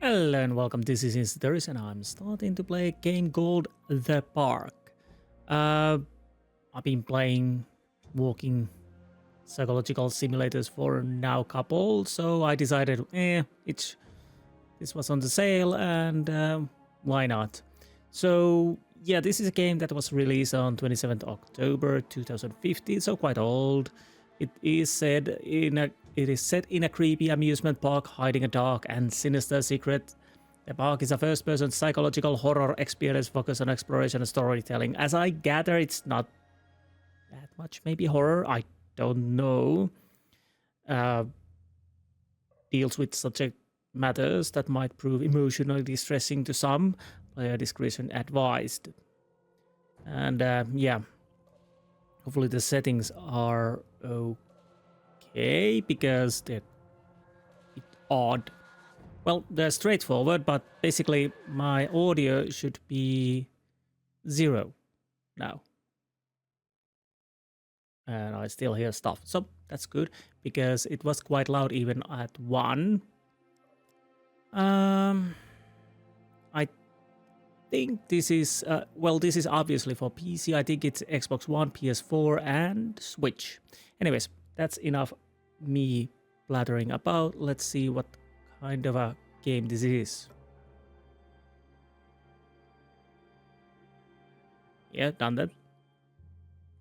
Hello and welcome, this is Insti and I'm starting to play a game called The Park. I've been playing walking psychological simulators for now couple, so I decided, this was on the sale and why not? So yeah, this is a game that was released on 27th October 2015, so quite old. It is set in a creepy amusement park hiding a dark and sinister secret. The park is a first-person psychological horror experience focused on exploration and storytelling. As I gather, it's not that much maybe horror, I don't know. Deals with subject matters that might prove emotionally distressing to some. Player discretion advised. And yeah, hopefully the settings are okay because they're a bit odd. Well, they're straightforward, but basically my audio should be 0 now. And I still hear stuff. So that's good because it was quite loud even at 1. I think this is, this is obviously for PC. I think it's Xbox One, PS4 and Switch. Anyways, that's enough me blathering about. Let's see what kind of a game this is. Yeah, done that.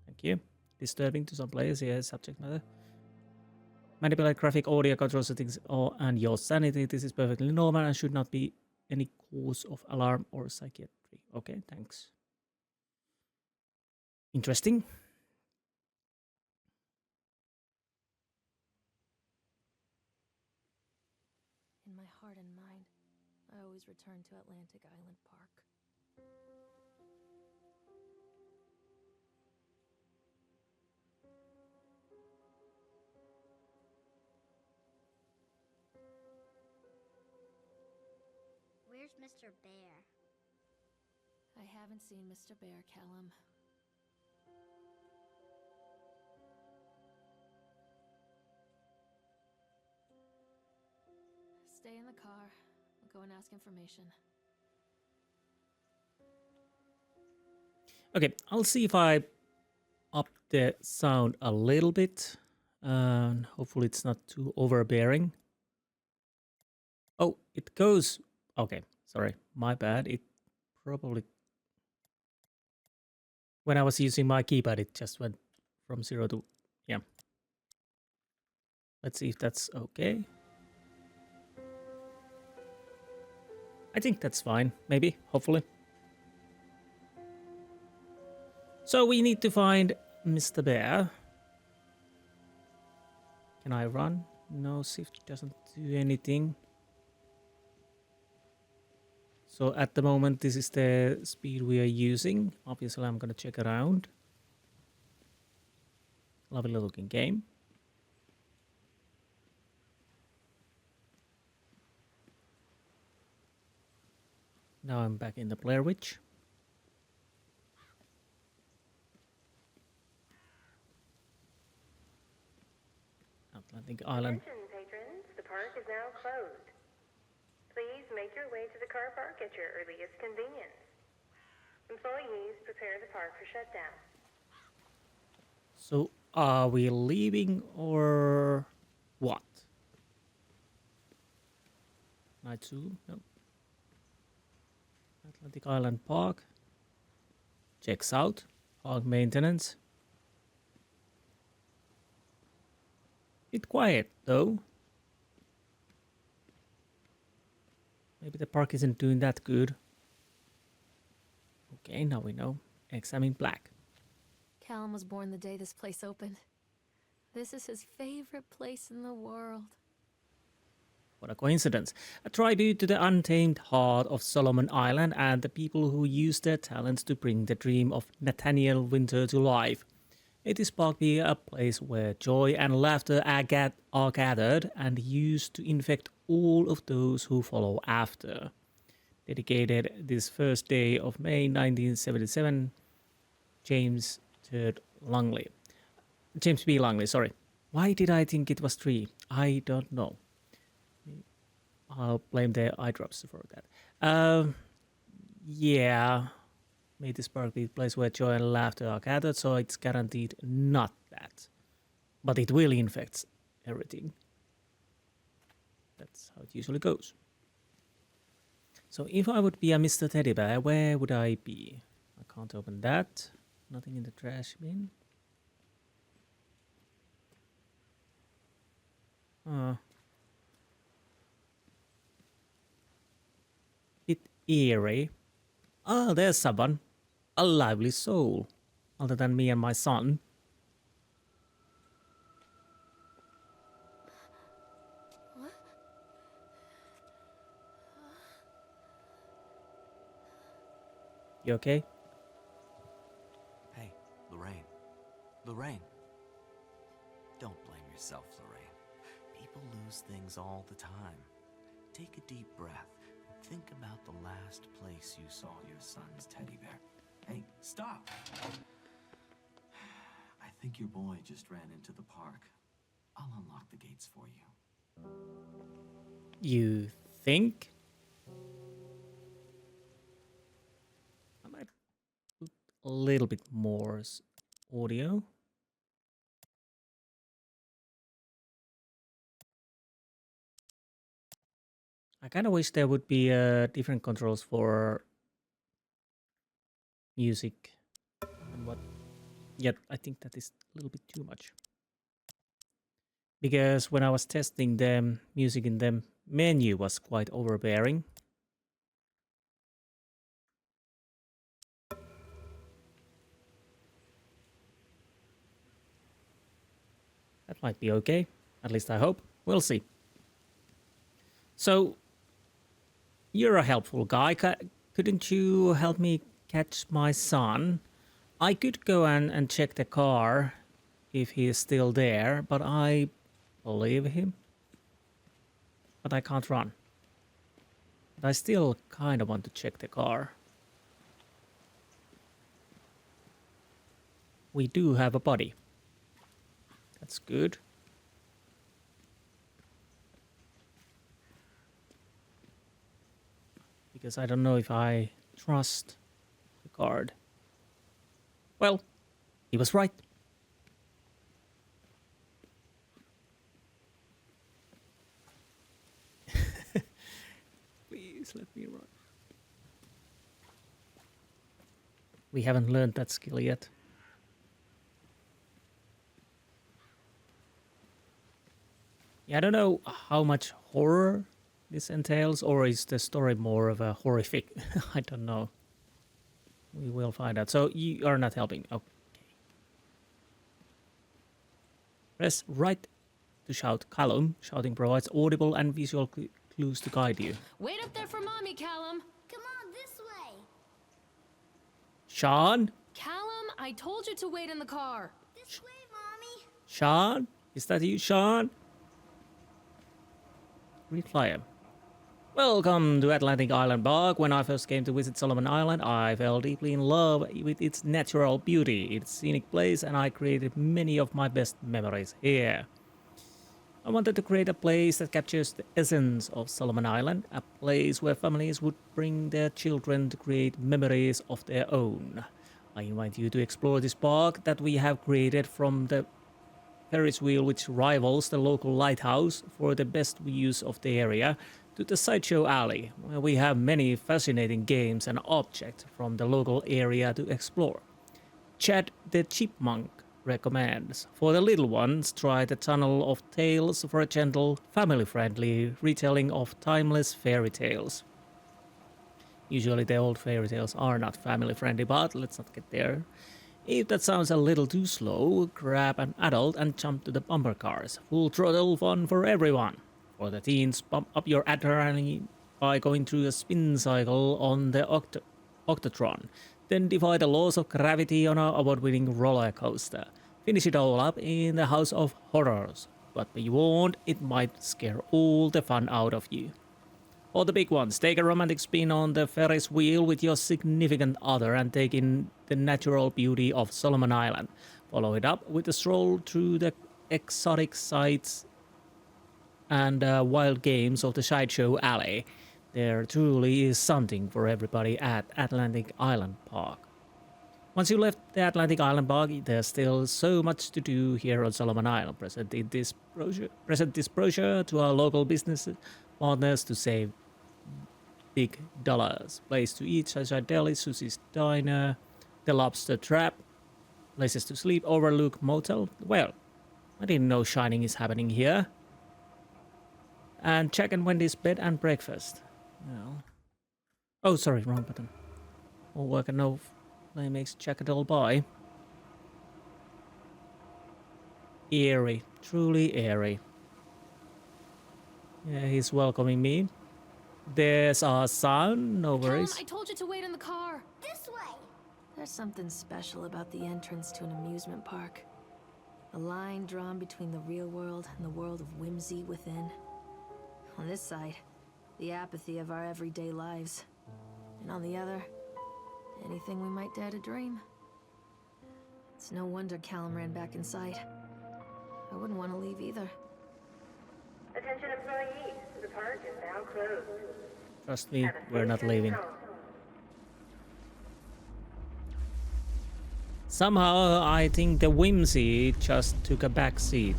Thank you. Disturbing to some players, yeah, subject matter. Manipulate graphic audio control settings and your sanity. This is perfectly normal and should not be any cause of alarm or psychiatry. Okay, thanks. Interesting. In my heart and mind, I always return to Atlantic Island Park. Where's Mr. Bear? I haven't seen Mr. Bear, Callum. Stay in the car. I'll go and ask information. Okay, I'll see if I up the sound a little bit. Hopefully it's not too overbearing. Oh, it goes. Okay, sorry, my bad. It probably, when I was using my keypad, it just went from 0 to, yeah. Let's see if that's okay. I think that's fine, maybe, hopefully. So we need to find Mr. Bear. Can I run? No, shift doesn't do anything. So at the moment, this is the speed we are using. Obviously, I'm gonna check around. Lovely looking game. Now I'm back in the Blair Witch. Atlantic Island. Attention, patrons. The park is now closed. Please make your way to the car park at your earliest convenience. Employees prepare the park for shutdown. So are we leaving or what? Night 2? No. Atlantic Island Park. Checks out. Park maintenance. Bit quiet though. Maybe the park isn't doing that good. Okay, now we know. Examine black. Callum was born the day this place opened. This is his favorite place in the world. What a coincidence. A tribute to the untamed heart of Solomon Island and the people who used their talents to bring the dream of Nathaniel Winter to life. May this park be a place where joy and laughter are gathered and used to infect all of those who follow after. Dedicated this first day of May 1977, James B. Langley, sorry. Why did I think it was 3? I don't know. I'll blame the eye drops for that. Yeah. May this park be a place where joy and laughter are gathered, so it's guaranteed not that. But it will infect everything. That's how it usually goes. So if I would be a Mr. Teddy Bear, where would I be? I can't open that. Nothing in the trash bin. Bit eerie. Ah, there's someone. A lively soul. Other than me and my son. What? You okay? Hey, Lorraine. Lorraine. Don't blame yourself, Lorraine. People lose things all the time. Take a deep breath and think about the last place you saw your son's teddy bear. Hey, stop! I think your boy just ran into the park. I'll unlock the gates for you. You think? I might put a little bit more audio. I kind of wish there would be different controls for music and what. Yet I think that is a little bit too much. Because when I was testing the music in the menu was quite overbearing. That might be okay. At least I hope. We'll see. So, you're a helpful guy. Couldn't you help me catch my son? I could go and check the car if he is still there, but I believe him. But I can't run. But I still kind of want to check the car. We do have a body. That's good. Because I don't know if I trust the guard. Well, he was right. Please let me run. We haven't learned that skill yet. Yeah, I don't know how much horror this entails, or is the story more of a horrific? I don't know. We will find out. So you are not helping. Okay. Press right to shout Callum. Shouting provides audible and visual clues to guide you. Wait up there for Mommy, Callum. Come on, this way. Sean? Callum, I told you to wait in the car. This way, Mommy. Sean? Is that you, Sean? Reply him. Welcome to Atlantic Island Park. When I first came to visit Solomon Island, I fell deeply in love with its natural beauty, its scenic place, and I created many of my best memories here. I wanted to create a place that captures the essence of Solomon Island, a place where families would bring their children to create memories of their own. I invite you to explore this park that we have created, from the Ferris wheel, which rivals the local lighthouse for the best views of the area, to the sideshow alley, where we have many fascinating games and objects from the local area to explore. Chad the Chipmunk recommends, for the little ones, try the Tunnel of Tales for a gentle, family-friendly retelling of timeless fairy tales. Usually the old fairy tales are not family-friendly, but let's not get there. If that sounds a little too slow, grab an adult and jump to the bumper cars. Full throttle fun for everyone. For the teens, pump up your adrenaline by going through a spin cycle on the Octotron. Then defy the laws of gravity on our award-winning roller coaster. Finish it all up in the House of Horrors. But be warned, it might scare all the fun out of you. For the big ones, take a romantic spin on the Ferris wheel with your significant other and take in the natural beauty of Solomon Island. Follow it up with a stroll through the exotic sights and wild games of the Sideshow Alley, there truly is something for everybody at Atlantic Island Park. Once you left the Atlantic Island Park, there's still so much to do here on Solomon Island. Present this brochure to our local business partners to save big dollars. Place to eat, Sunshine Deli, Susie's Diner, The Lobster Trap, places to sleep, Overlook Motel. Well, I didn't know Shining is happening here. And Jack and Wendy's Bed and Breakfast. Well. Oh, sorry, wrong button. All work and no play makes Jack a dull boy. Eerie. Truly eerie. Yeah, he's welcoming me. There's our son, no worries. Callum, I told you to wait in the car. This way. There's something special about the entrance to an amusement park. A line drawn between the real world and the world of whimsy within. On this side, the apathy of our everyday lives. And on the other, anything we might dare to dream. It's no wonder Callum ran back inside. I wouldn't want to leave either. Attention employees, the park is now closed. Trust me, Have a we're safe not journey leaving. home. Somehow, I think the whimsy just took a back seat.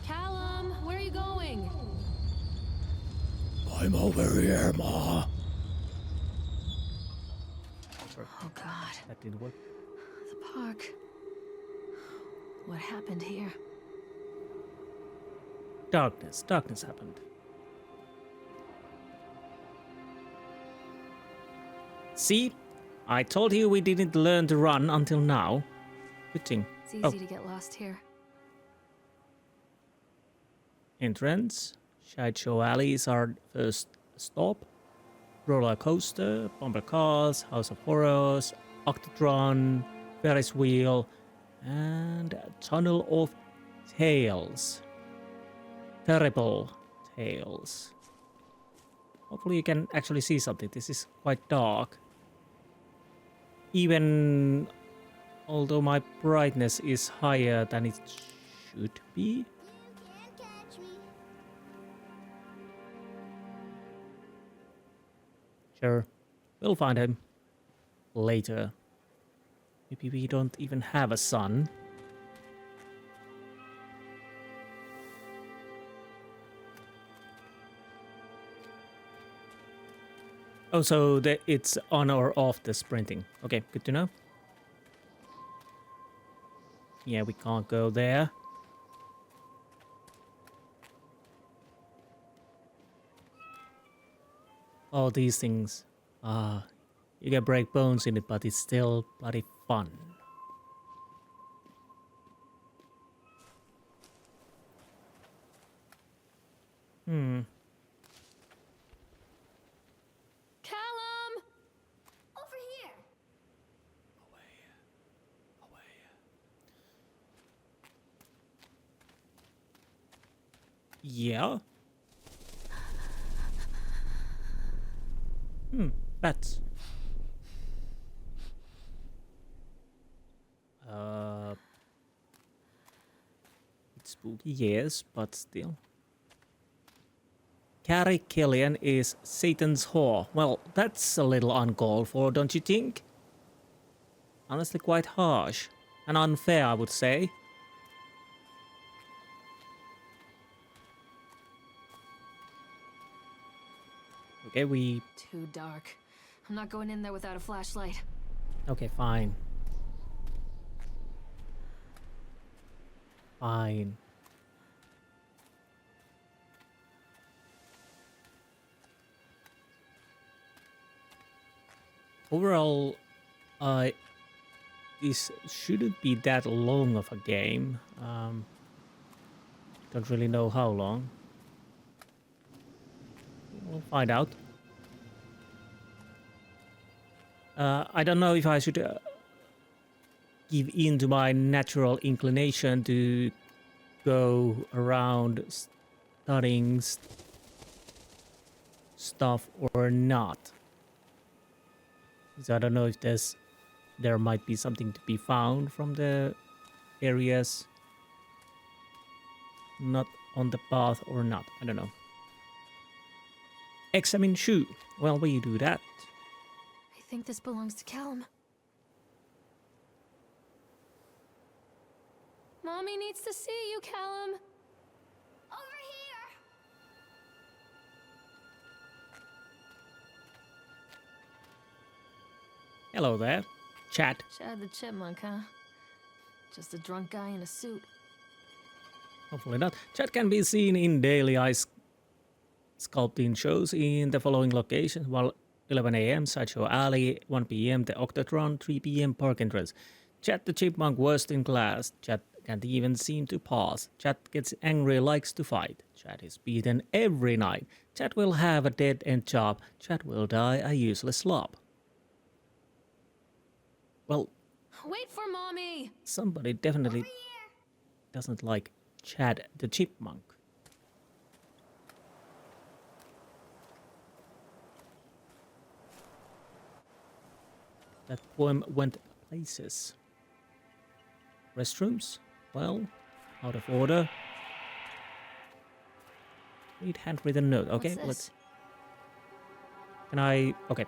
Callum, where are you going? I'm over here, Ma. Oh God, That didn't work. the park. What happened here? Darkness happened. See? I told you we didn't learn to run until now. Good thing. It's easy Oh. to get lost here. Entrance. Sideshow Alley is our first stop. Roller coaster, bumper cars, House of Horrors, Octotron, Ferris wheel, and Tunnel of Tales. Terrible Tales. Hopefully you can actually see something. This is quite dark. Even although my brightness is higher than it should be. You can't catch me. Sure, we'll find him later. Maybe we don't even have a son. Oh, so it's on or off the sprinting. Okay, good to know. Yeah, we can't go there. All these things. You can break bones in it, but it's still bloody fun. Callum! Over here. Yeah. Bats. It's spooky, yes, but still. Carrie Killian is Satan's whore. Well, that's a little uncalled for, don't you think? Honestly, quite harsh. And unfair, I would say. Okay, we... Too dark. I'm not going in there without a flashlight. Okay, fine. Fine. Overall, this shouldn't be that long of a game. Don't really know how long. We'll find out. I don't know if I should give in to my natural inclination to go around studying stuff or not. So I don't know if there might be something to be found from the areas not on the path or not. I don't know. Examine shoe. Well, we do that. I think this belongs to Callum. Mommy needs to see you, Callum. Over here! Hello there. Chat. Chad the Chipmunk, huh? Just a drunk guy in a suit. Hopefully not. Chat can be seen in daily ice sculpting shows in the following locations. While 11 a.m. Sideshow Alley, 1 p.m. the Octatron, 3 p.m. Park Entrance. Chat the Chipmunk worst in class. Chat can't even seem to pass. Chat gets angry, likes to fight. Chat is beaten every night. Chat will have a dead-end job. Chat will die a useless slob. Well, Wait for Mommy! somebody definitely doesn't like Chad the Chipmunk. That poem went places. Restrooms? Well, out of order. Read handwritten note. Okay, What's let's. this? Can I? Okay.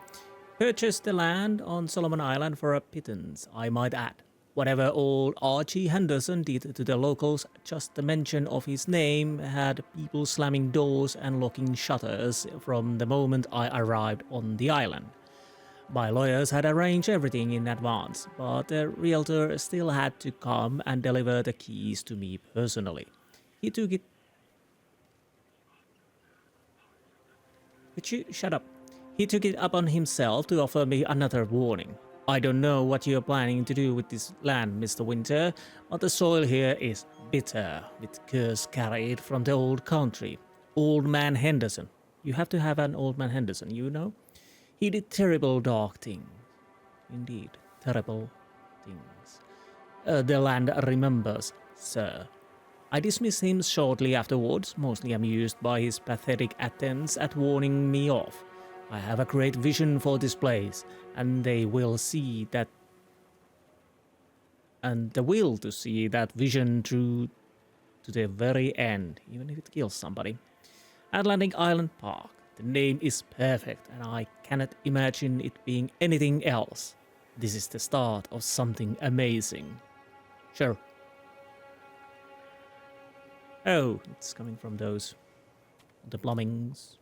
Purchase the land on Solomon Island for a pittance, I might add. Whatever old Archie Henderson did to the locals, just the mention of his name had people slamming doors and locking shutters from the moment I arrived on the island. My lawyers had arranged everything in advance, but the realtor still had to come and deliver the keys to me personally. He took it. Could you shut up? He took it upon himself to offer me another warning. I don't know what you're planning to do with this land, Mr. Winter, but the soil here is bitter, with curse carried from the old country. Old Man Henderson. You have to have an Old Man Henderson, you know? He did terrible dark things. Indeed, terrible things. The land remembers, sir. I dismissed him shortly afterwards, mostly amused by his pathetic attempts at warning me off. I have a great vision for this place, and they will see that. And the will to see that vision through to the very end, even if it kills somebody. Atlantic Island Park. The name is perfect, and I cannot imagine it being anything else. This is the start of something amazing. Sure. Oh, it's coming from those. The plumbings.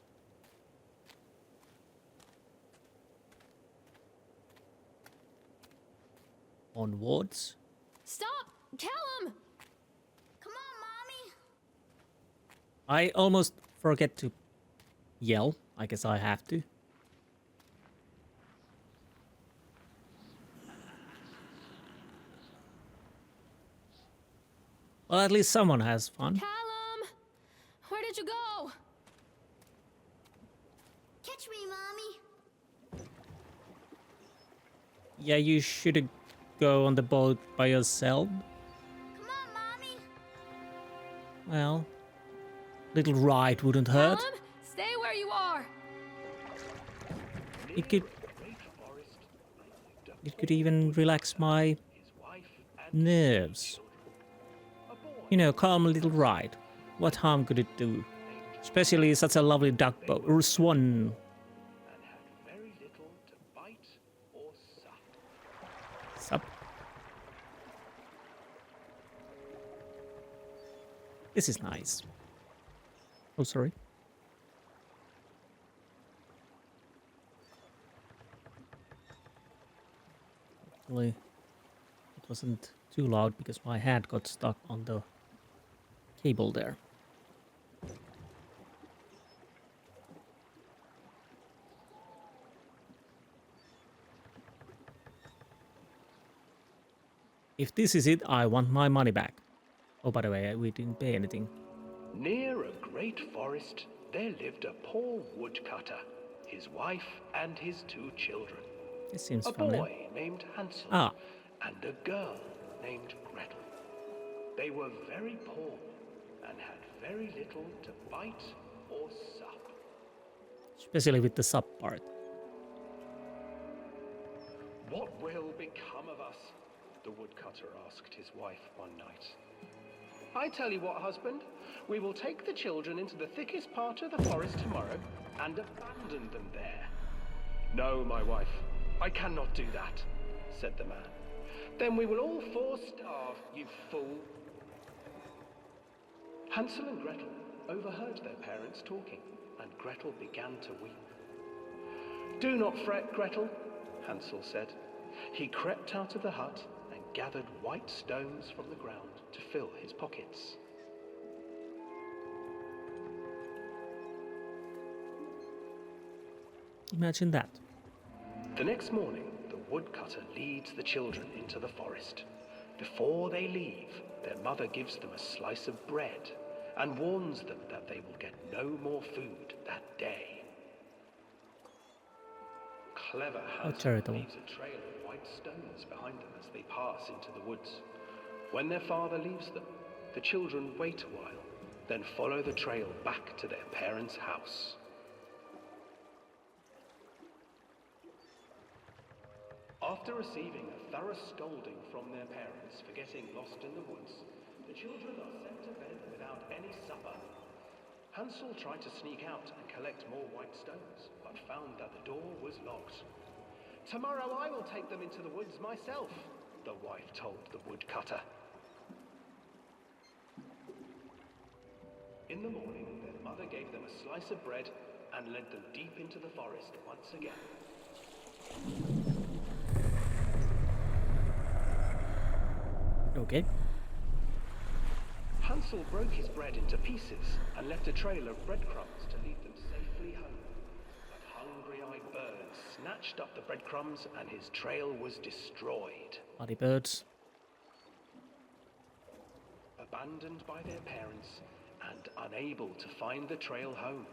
Onwards. Stop! Callum! Come on, Mommy! I almost forget to yell. I guess I have to. Well, at least someone has fun. Callum! Where did you go? Catch me, Mommy! Yeah, you should go on the boat by yourself. Come on, Mommy! Well, little ride wouldn't hurt. Callum, stay where you are! It could even relax my nerves. You know, calm little ride. What harm could it do? Especially such a lovely duck boat or swan. And had very little to bite or suck. Sup. This is nice. Oh, sorry. Hopefully, it wasn't too loud because my hand got stuck on the cable there. If this is it, I want my money back. Oh, by the way, we didn't pay anything. Near a great forest, there lived a poor woodcutter, his wife and his 2 children. This seems A familiar. boy named Hansel and a girl named Gretel. They were very poor and had very little to bite or sup. Especially with the sub part. What will become of us? The woodcutter asked his wife one night. I tell you what, husband, we will take the children into the thickest part of the forest tomorrow and abandon them there. No, my wife, I cannot do that, said the man. Then we will all four starve, you fool. Hansel and Gretel overheard their parents talking, and Gretel began to weep. Do not fret, Gretel, Hansel said. He crept out of the hut and gathered white stones from the ground to fill his pockets. Imagine that. The next morning, the woodcutter leads the children into the forest. Before they leave, their mother gives them a slice of bread and warns them that they will get no more food that day. Clever Hansel charitable. leaves a trail of white stones behind them as they pass into the woods. When their father leaves them, the children wait a while, then follow the trail back to their parents' house. After receiving a thorough scolding from their parents for getting lost in the woods, the children are sent to bed without any supper. Hansel tried to sneak out and collect more white stones, but found that the door was locked. Tomorrow I will take them into the woods myself, the wife told the woodcutter. In the morning, their mother gave them a slice of bread and led them deep into the forest once again. Okay. Hansel broke his bread into pieces and left a trail of breadcrumbs to lead them safely home. But hungry-eyed birds snatched up the breadcrumbs and his trail was destroyed. Bloody birds. Abandoned by their parents and unable to find the trail home,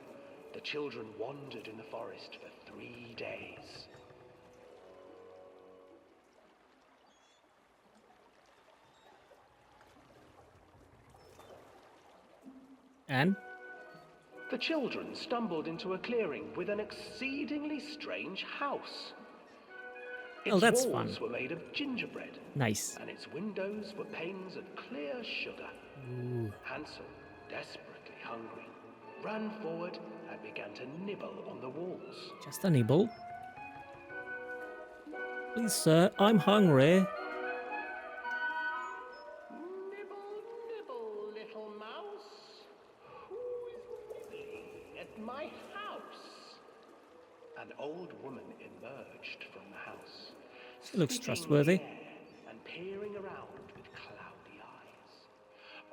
the children wandered in the forest for 3 days. And? The children stumbled into a clearing with an exceedingly strange house. Its Oh, that's walls fun. were made of gingerbread, Nice. and its windows were panes of clear sugar. Ooh. Hansel, desperately hungry, ran forward and began to nibble on the walls. Just a nibble. Please, sir, I'm hungry. Nibble, nibble, little mouse. Who is nibbling at my house? An old woman emerged from the house. She looks sniffing trustworthy. the air and peering around with cloudy eyes.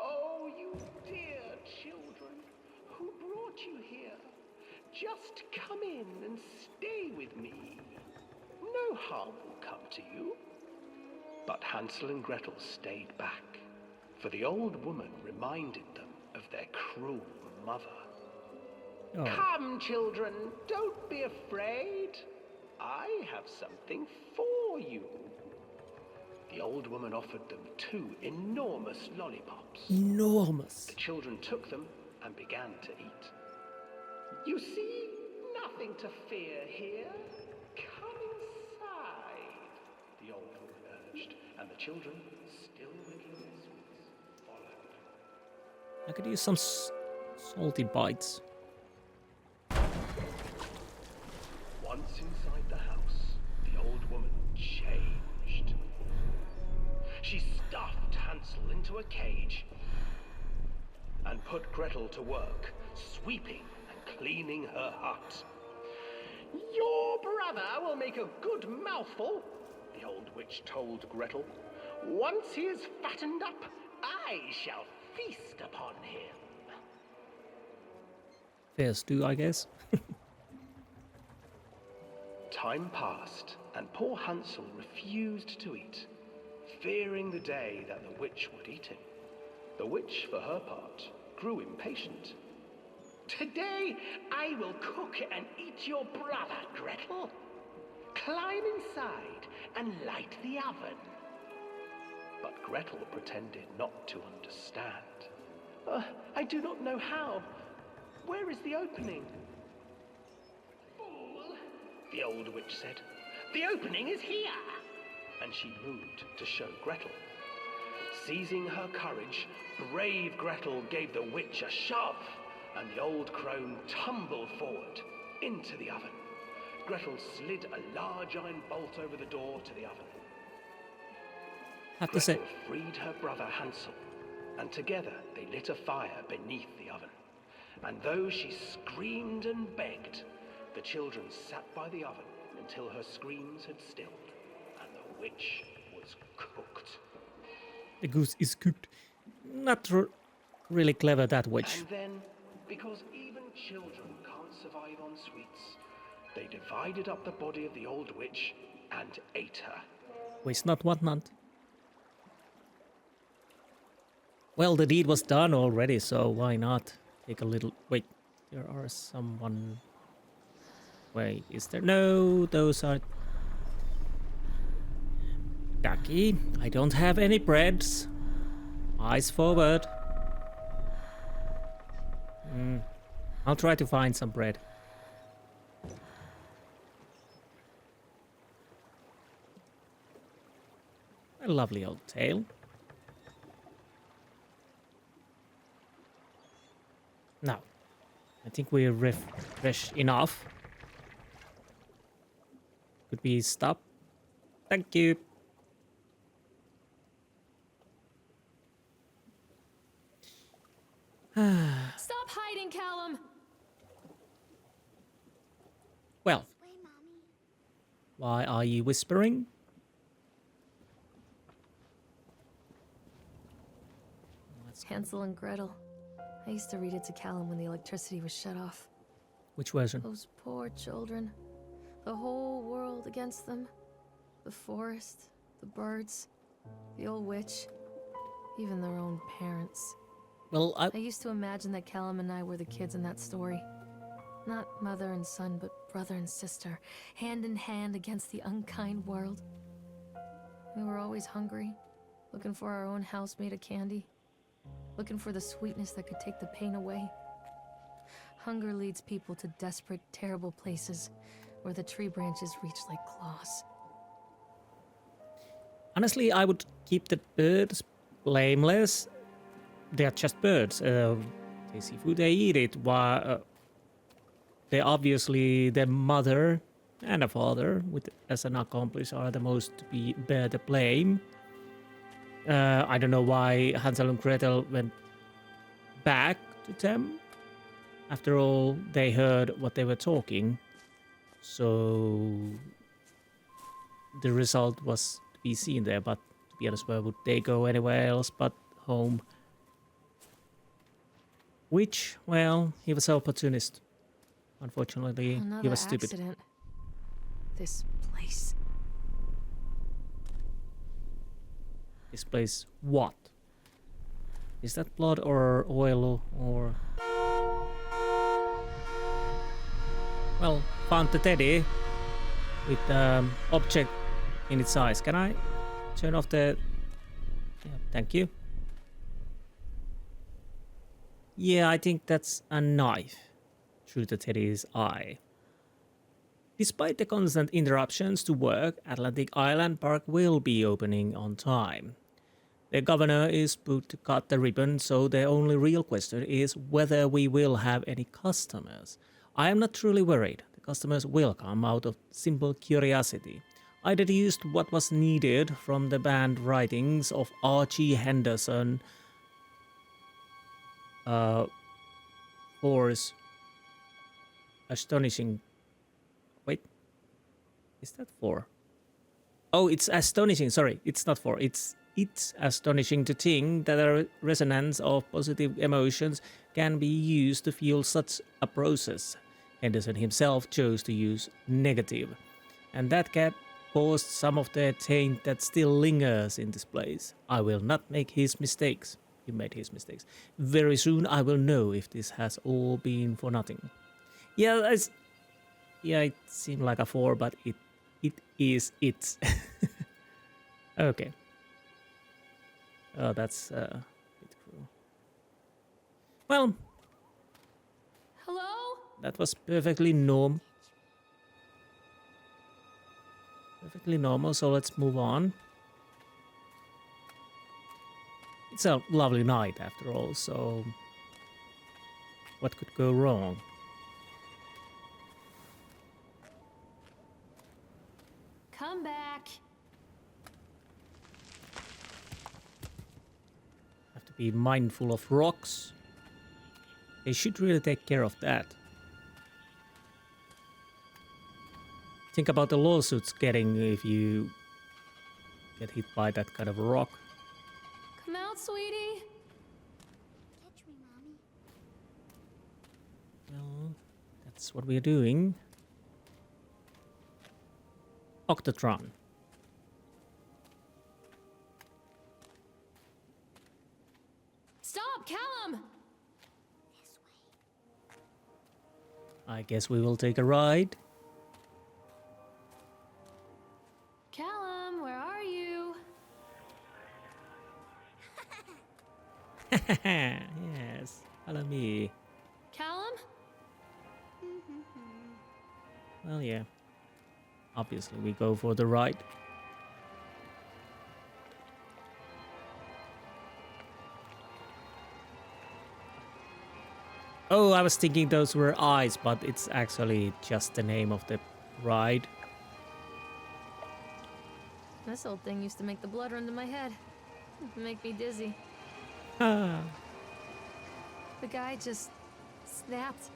Oh, you dear children, who brought you here? Just come in and stay with me. No harm will come to you. But Hansel and Gretel stayed back, for the old woman reminded them of their cruel mother. Oh. Come, children, don't be afraid. I have something for you. The old woman offered them 2 enormous lollipops. Enormous. The children took them and began to eat. You see, nothing to fear here. Come inside, the old woman urged, and the children, still licking their sweets, followed. I could use some salty bites. Once inside the house, the old woman changed. She stuffed Hansel into a cage and put Gretel to work, sweeping and cleaning her hut. Your brother will make a good mouthful, the old witch told Gretel. Once he is fattened up, I shall feast upon him. Fair stew, I guess. Time passed, and poor Hansel refused to eat, fearing the day that the witch would eat him. The witch, for her part, grew impatient. Today I will cook and eat your brother, Gretel. Climb inside and light the oven. But Gretel pretended not to understand. I do not know how. Where is the opening? Fool, the old witch said. The opening is here! And she moved to show Gretel. Seizing her courage, brave Gretel gave the witch a shove, and the old crone tumbled forward into the oven. Gretel slid a large iron bolt over the door to the oven. Have to say, Gretel freed her brother Hansel, and together they lit a fire beneath the oven. And though she screamed and begged, the children sat by the oven until her screams had stilled, and the witch was cooked. the goose is cooked. Not really clever, that witch. And then, because even children can't survive on sweets, they divided up the body of the old witch and ate her. Waste not, want not. Well, the deed was done already, so why not take a little... Wait, there are someone... Wait, is there... No, those are... Ducky, I don't have any breads. Eyes forward. I'll try to find some bread. A lovely old tail. Now, I think we're refreshed enough. Could we stop? Thank you. Stop hiding, Callum! Well, Wait, Mommy. why are you whispering? Hansel and Gretel. I used to read it to Callum when the electricity was shut off. Which version? Those poor children. The whole world against them. The forest, the birds, the old witch, even their own parents. Well, I used to imagine that Callum and I were the kids in that story. Not mother and son, but brother and sister, hand in hand against the unkind world. We were always hungry, looking for our own house made of candy, looking for the sweetness that could take the pain away. Hunger leads people to desperate, terrible places where the tree branches reach like claws. honestly, I would keep the birds blameless. They're just birds. They see food, they eat it. While they obviously, their mother and a father, with as an accomplice, are the most to bear the blame. I don't know why Hansel and Gretel went back to them. After all, they heard what they were talking. So the result was to be seen there. But to be honest, where would they go anywhere else but home? Which, well, he was an opportunist. Unfortunately, Another he was stupid. accident. This place. This place, what? Is that blood or oil or... Well, found the teddy with object in its eyes. Can I turn off the... Yeah, thank you. Yeah, I think that's a knife through the teddy's eye. Despite the constant interruptions to work, Atlantic Island Park will be opening on time. The governor is booked to cut the ribbon, so the only real question is whether we will have any customers. I am not truly worried. The customers will come out of simple curiosity. I deduced what was needed from the banned writings of Archie Henderson, For's astonishing... Wait, is that 4? Oh, it's astonishing. Sorry, it's not 4. It's astonishing to think that a resonance of positive emotions can be used to fuel such a process. Henderson himself chose to use negative, and that caused some of the taint that still lingers in this place. I will not make his mistakes. He made his mistakes. Very soon I will know if this has all been for nothing. Yeah, it seemed like a 4, but it is it. Okay. Oh, that's a bit cruel. Well, Hello? that was perfectly normal. perfectly normal, so let's move on. It's a lovely night after all, so what could go wrong? Come back. Have to be mindful of rocks. They should really take care of that. Think about the lawsuits getting if you get hit by that kind of a rock. Come out, sweetie. Catch me, Mommy. Well, that's what we're doing. Octotron. Stop, Callum! This way. I guess we will take a ride. Callum, where are you? Yes, follow me. Callum? Well, yeah. Obviously, we go for the ride. Oh, I was thinking those were eyes, but it's actually just the name of the ride. This old thing used to make the blood run to my head. Make me dizzy. Ah. The guy just snapped.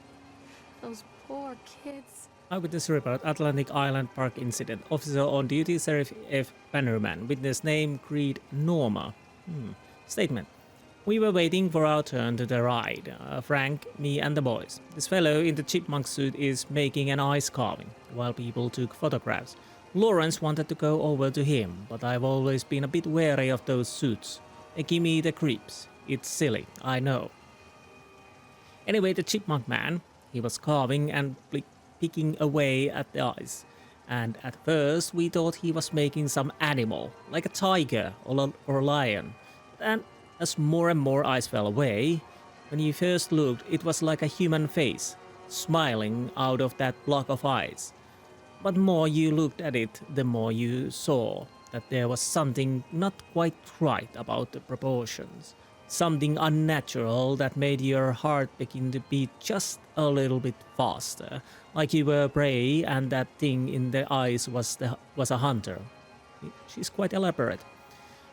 Those poor kids. Eyewitness report, Atlantic Island Park incident. Officer on duty, Sheriff F. Bannerman. Witness name, Creed Norma. Statement. We were waiting for our turn to the ride. Frank, me and the boys. This fellow in the chipmunk suit is making an ice carving, while people took photographs. Lawrence wanted to go over to him, but I've always been a bit wary of those suits. They give me the creeps. It's silly, I know. Anyway, the chipmunk man, he was carving and picking away at the ice. And at first we thought he was making some animal, like a tiger or a lion. And as more and more ice fell away, when you first looked, it was like a human face, smiling out of that block of ice. But more you looked at it, the more you saw that there was something not quite right about the proportions. Something unnatural that made your heart begin to beat just a little bit faster, like you were prey and that thing in the eyes was a hunter. She's quite elaborate.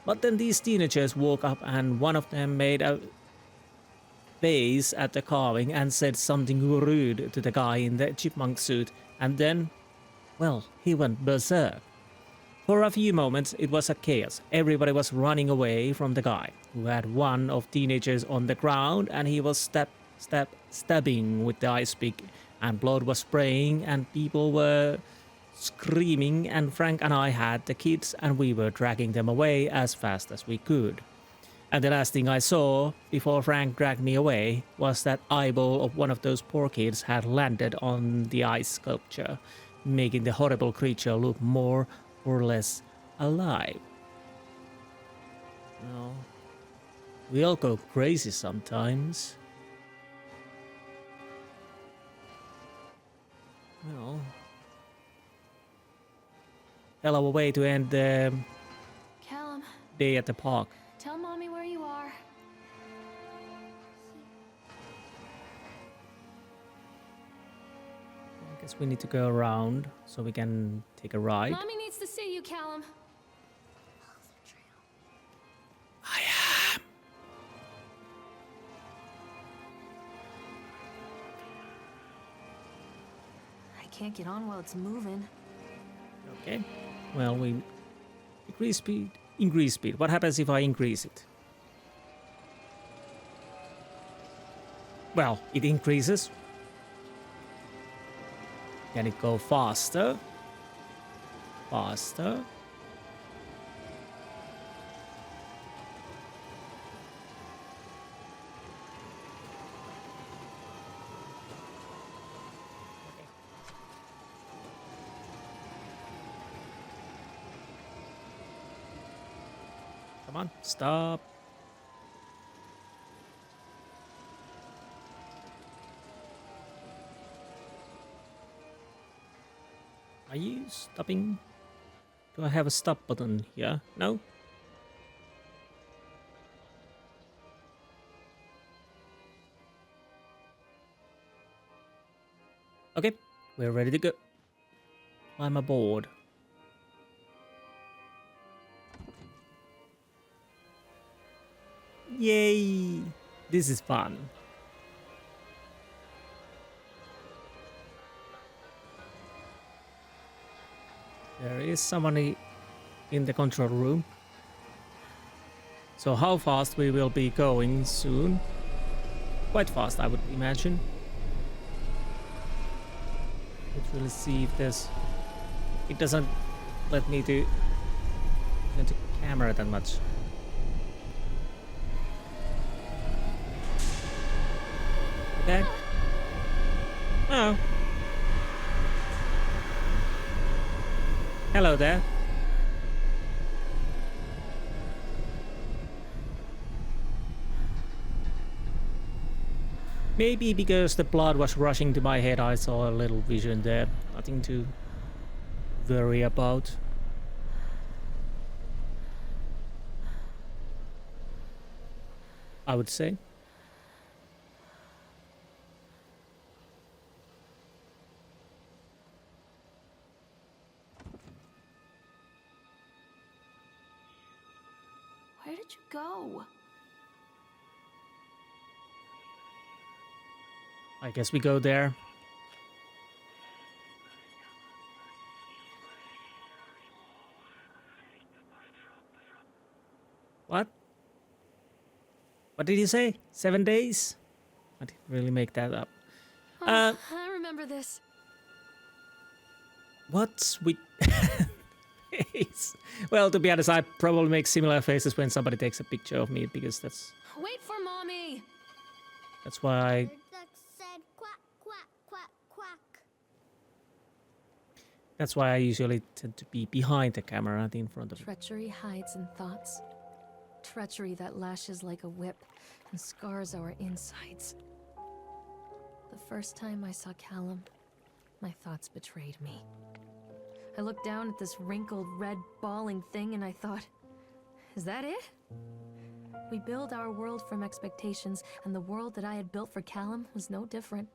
But then these teenagers woke up and one of them made a face at the carving and said something rude to the guy in the chipmunk suit, and then, well, he went berserk. For a few moments it was a chaos. Everybody was running away from the guy, who had one of teenagers on the ground, and he was stabbing with the ice pick, and blood was spraying, and people were screaming, and Frank and I had the kids, and we were dragging them away as fast as we could. And the last thing I saw before Frank dragged me away was that eyeball of one of those poor kids had landed on the ice sculpture, making the horrible creature look more or less alive. Well, we all go crazy sometimes. Well, hell of a way to end the Callum, day at the park. tell Mommy where you are. I guess we need to go around so we can take a ride. Mommy needs to see you, Callum. Follow the trail. I am. I can't get on while it's moving. Okay. Well, we increase speed. Increase speed. What happens if I increase it? Well, it increases. Can it go faster? Faster. Come on, stop. Are you stopping? Do I have a stop button here? No? Okay, we're ready to go. Climb aboard. Yay! This is fun. There is somebody in the control room. So how fast we will be going soon? Quite fast, I would imagine. Let's really see if there's... It doesn't let me to turn the camera that much. Okay. Oh. Hello there. Maybe because the blood was rushing to my head, I saw a little vision there. Nothing to worry about. I would say. Where did you go? I guess we go there. What? What did you say? 7 days? I didn't really make that up. Oh, I remember this. What's with face? Well, to be honest, I probably make similar faces when somebody takes a picture of me because that's Wait for mommy. why I The duck said quack, quack, quack, quack. that's why I usually tend to be behind the camera, not in front of it. Treachery hides in thoughts. Treachery that lashes like a whip and scars our insides. The first time I saw Callum, my thoughts betrayed me. I looked down at this wrinkled, red, bawling thing and I thought, is that it? We build our world from expectations, and the world that I had built for Callum was no different.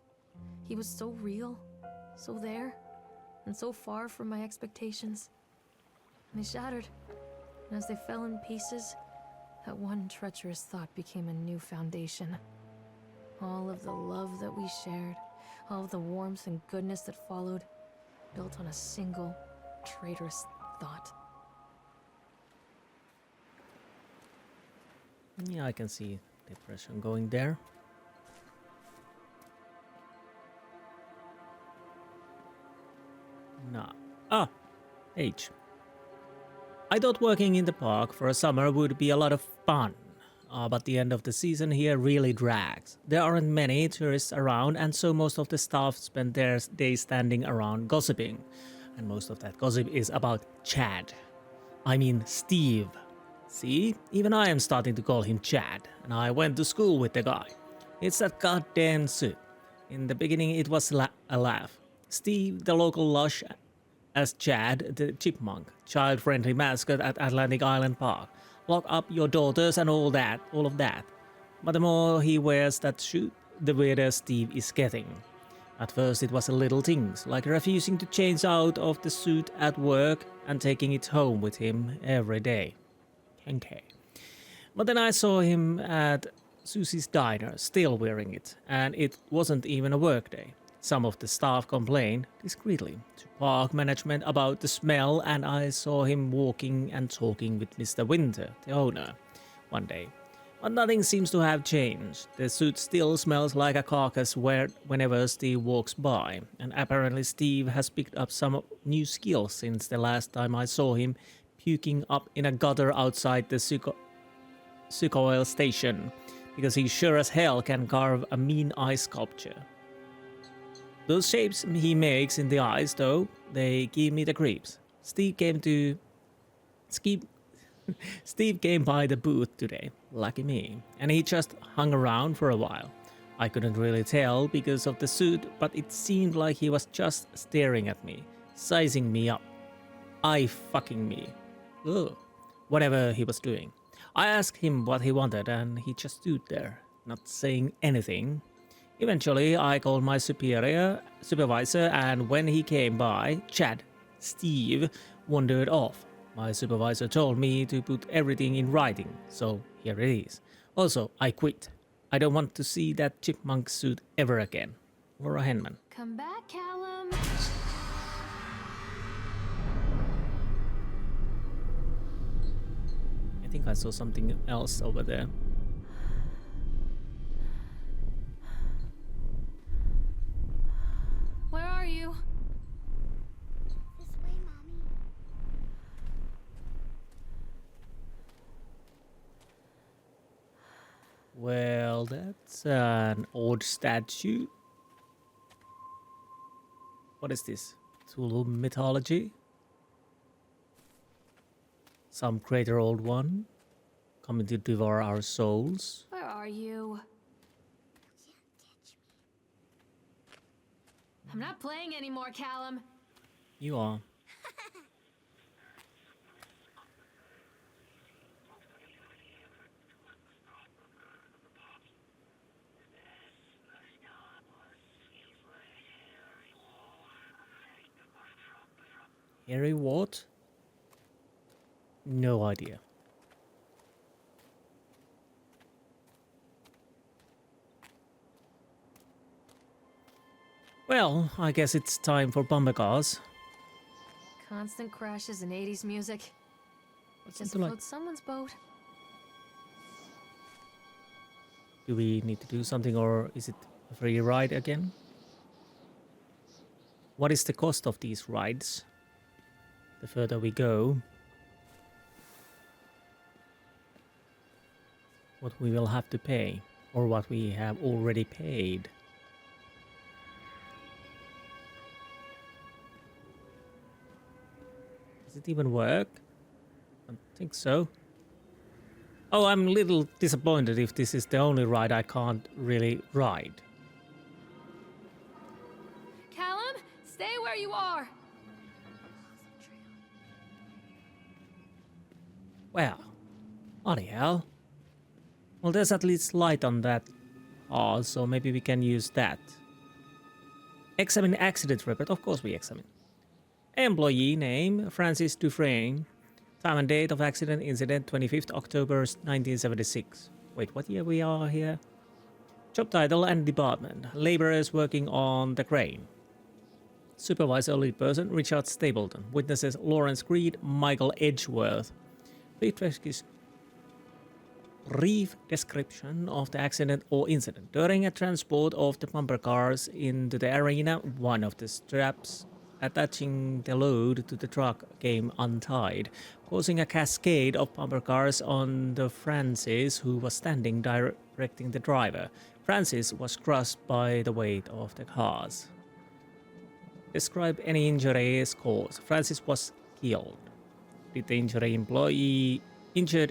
He was so real, so there, and so far from my expectations. And they shattered, and as they fell in pieces, that one treacherous thought became a new foundation. All of the love that we shared, all of the warmth and goodness that followed, built on a single, traitorous thought. Yeah, I can see depression going there. No. Ah, H. I thought working in the park for a summer would be a lot of fun. But the end of the season here really drags. There aren't many tourists around, and so most of the staff spend their days standing around gossiping. And most of that gossip is about Chad. I mean Steve. See, even I am starting to call him Chad, and I went to school with the guy. It's that goddamn suit. In the beginning it was a laugh. Steve, the local lush, as Chad, the chipmunk, child-friendly mascot at Atlantic Island Park. Lock up your daughters and all of that. But the more he wears that suit, the weirder Steve is getting. At first it was little things, like refusing to change out of the suit at work and taking it home with him every day. Okay. But then I saw him at Susie's diner, still wearing it, and it wasn't even a work day. Some of the staff complained, discreetly, to park management about the smell, and I saw him walking and talking with Mr. Winter, the owner, one day. But nothing seems to have changed. The suit still smells like a carcass whenever Steve walks by, and apparently Steve has picked up some new skills since the last time I saw him puking up in a gutter outside the Sukoil station, because he sure as hell can carve a mean ice sculpture. Those shapes he makes in the ice, though, they give me the creeps. Steve came by the booth today, lucky me, and he just hung around for a while. I couldn't really tell because of the suit, but it seemed like he was just staring at me, sizing me up. eye fucking me. Ugh. Whatever he was doing. I asked him what he wanted and he just stood there, not saying anything. Eventually, I called my supervisor, and when he came by, Steve, wandered off. My supervisor told me to put everything in writing, so here it is. Also, I quit. I don't want to see that chipmunk suit ever again. Laura Henman. Come back, Callum. I think I saw something else over there. Where are you? This way, Mommy. Well, that's an odd statue. What is this? Tulu mythology? Some greater old one coming to devour our souls. Where are you? I'm not playing anymore, Callum. You are. Harry what? No idea. Well, I guess it's time for bumper cars. Constant crashes and 80s music. It just Something like- floats someone's boat. Do we need to do something, or is it a free ride again? What is the cost of these rides? The further we go, what we will have to pay, or what we have already paid. Does it even work? I don't think so. Oh, I'm a little disappointed if this is the only ride I can't really ride. Callum, stay where you are. Well, bloody hell. Well, there's at least light on that car, so maybe we can use that. Examine accident report. Of course we examine. Employee name, Francis Dufresne. Time and date of accident incident, 25th October 1976. Wait, what year we are here? Job title and department. Laborers working on the crane. Supervisor lead person, Richard Stapleton. Witnesses, Lawrence Creed, Michael Edgeworth. Brief description of the accident or incident. During a transport of the bumper cars into the arena, one of the straps attaching the load to the truck came untied, causing a cascade of bumper cars on the Francis, who was standing directing the driver. Francis was crushed by the weight of the cars. Describe any injuries caused. Francis was killed. Did the injured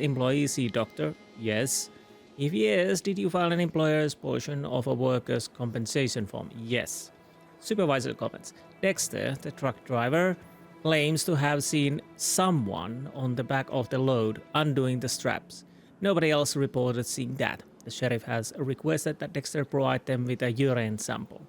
employee see doctor? Yes. If yes, did you file an employer's portion of a workers' compensation form? Yes. Supervisor comments. Dexter, the truck driver, claims to have seen someone on the back of the load undoing the straps. Nobody else reported seeing that. The sheriff has requested that Dexter provide them with a urine sample.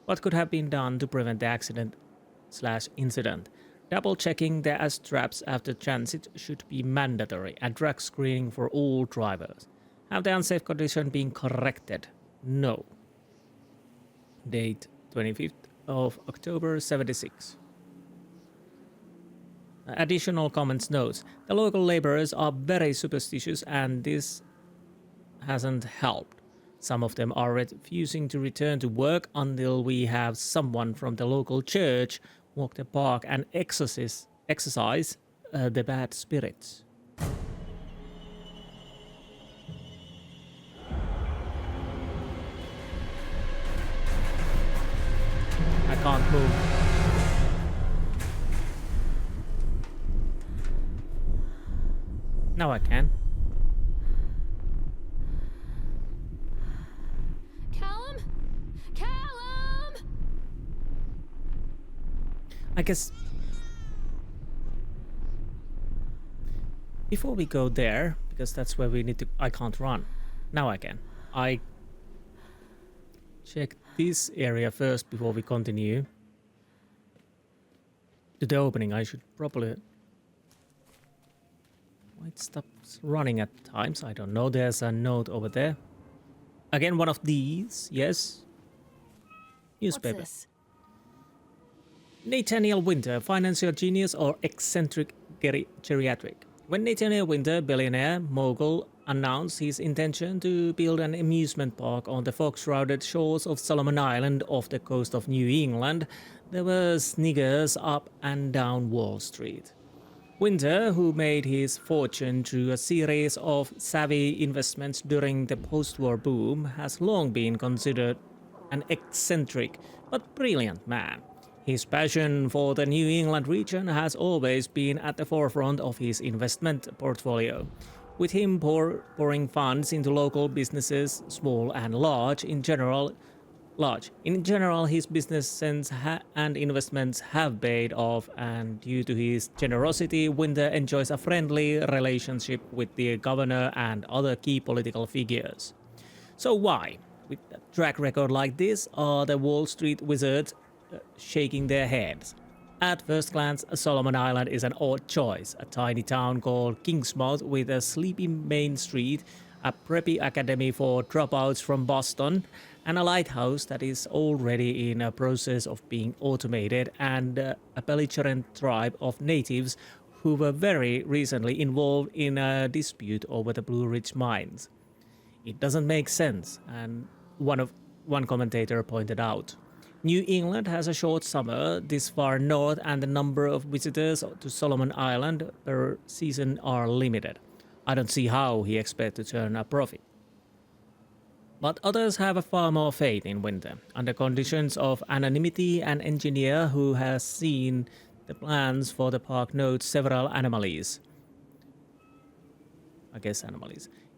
What could have been done to prevent the accident/incident? Double-checking the straps after transit should be mandatory, and drug screening for all drivers. Have the unsafe condition been corrected? No. Date 25th of October 76. Additional comments notes. The local laborers are very superstitious and this hasn't helped. Some of them are refusing to return to work until we have someone from the local church walk the park and exorcise the bad spirits. I can't move. Now I can. Callum? Callum! I guess before we go there, because that's where we need to... I can't run. Now I can. I check this area first before we continue to the opening. I should probably... Why it stops running at times? I don't know. There's a note over there. Again, one of these. Yes. Newspaper. What's this? Nathaniel Winter, financial genius or eccentric geriatric. When Nathaniel Winter, billionaire mogul, announced his intention to build an amusement park on the fog-shrouded shores of Solomon Island off the coast of New England, there were sniggers up and down Wall Street. Winter, who made his fortune through a series of savvy investments during the post-war boom, has long been considered an eccentric but brilliant man. His passion for the New England region has always been at the forefront of his investment portfolio, with him pouring funds into local businesses, small and large. In general, his business sense and investments have paid off, and due to his generosity, Winter enjoys a friendly relationship with the governor and other key political figures. So why, with a track record like this, are the Wall Street wizards shaking their heads? At first glance, Solomon Island is an odd choice, a tiny town called Kingsmouth with a sleepy main street, a preppy academy for dropouts from Boston, and a lighthouse that is already in a process of being automated, and a belligerent tribe of natives who were very recently involved in a dispute over the Blue Ridge mines. It doesn't make sense, and one commentator pointed out. New England has a short summer this far north, and the number of visitors to Solomon Island per season are limited. I don't see how he expects to turn a profit. But others have a far more faith in Winter. Under conditions of anonymity, an engineer who has seen the plans for the park notes several anomalies.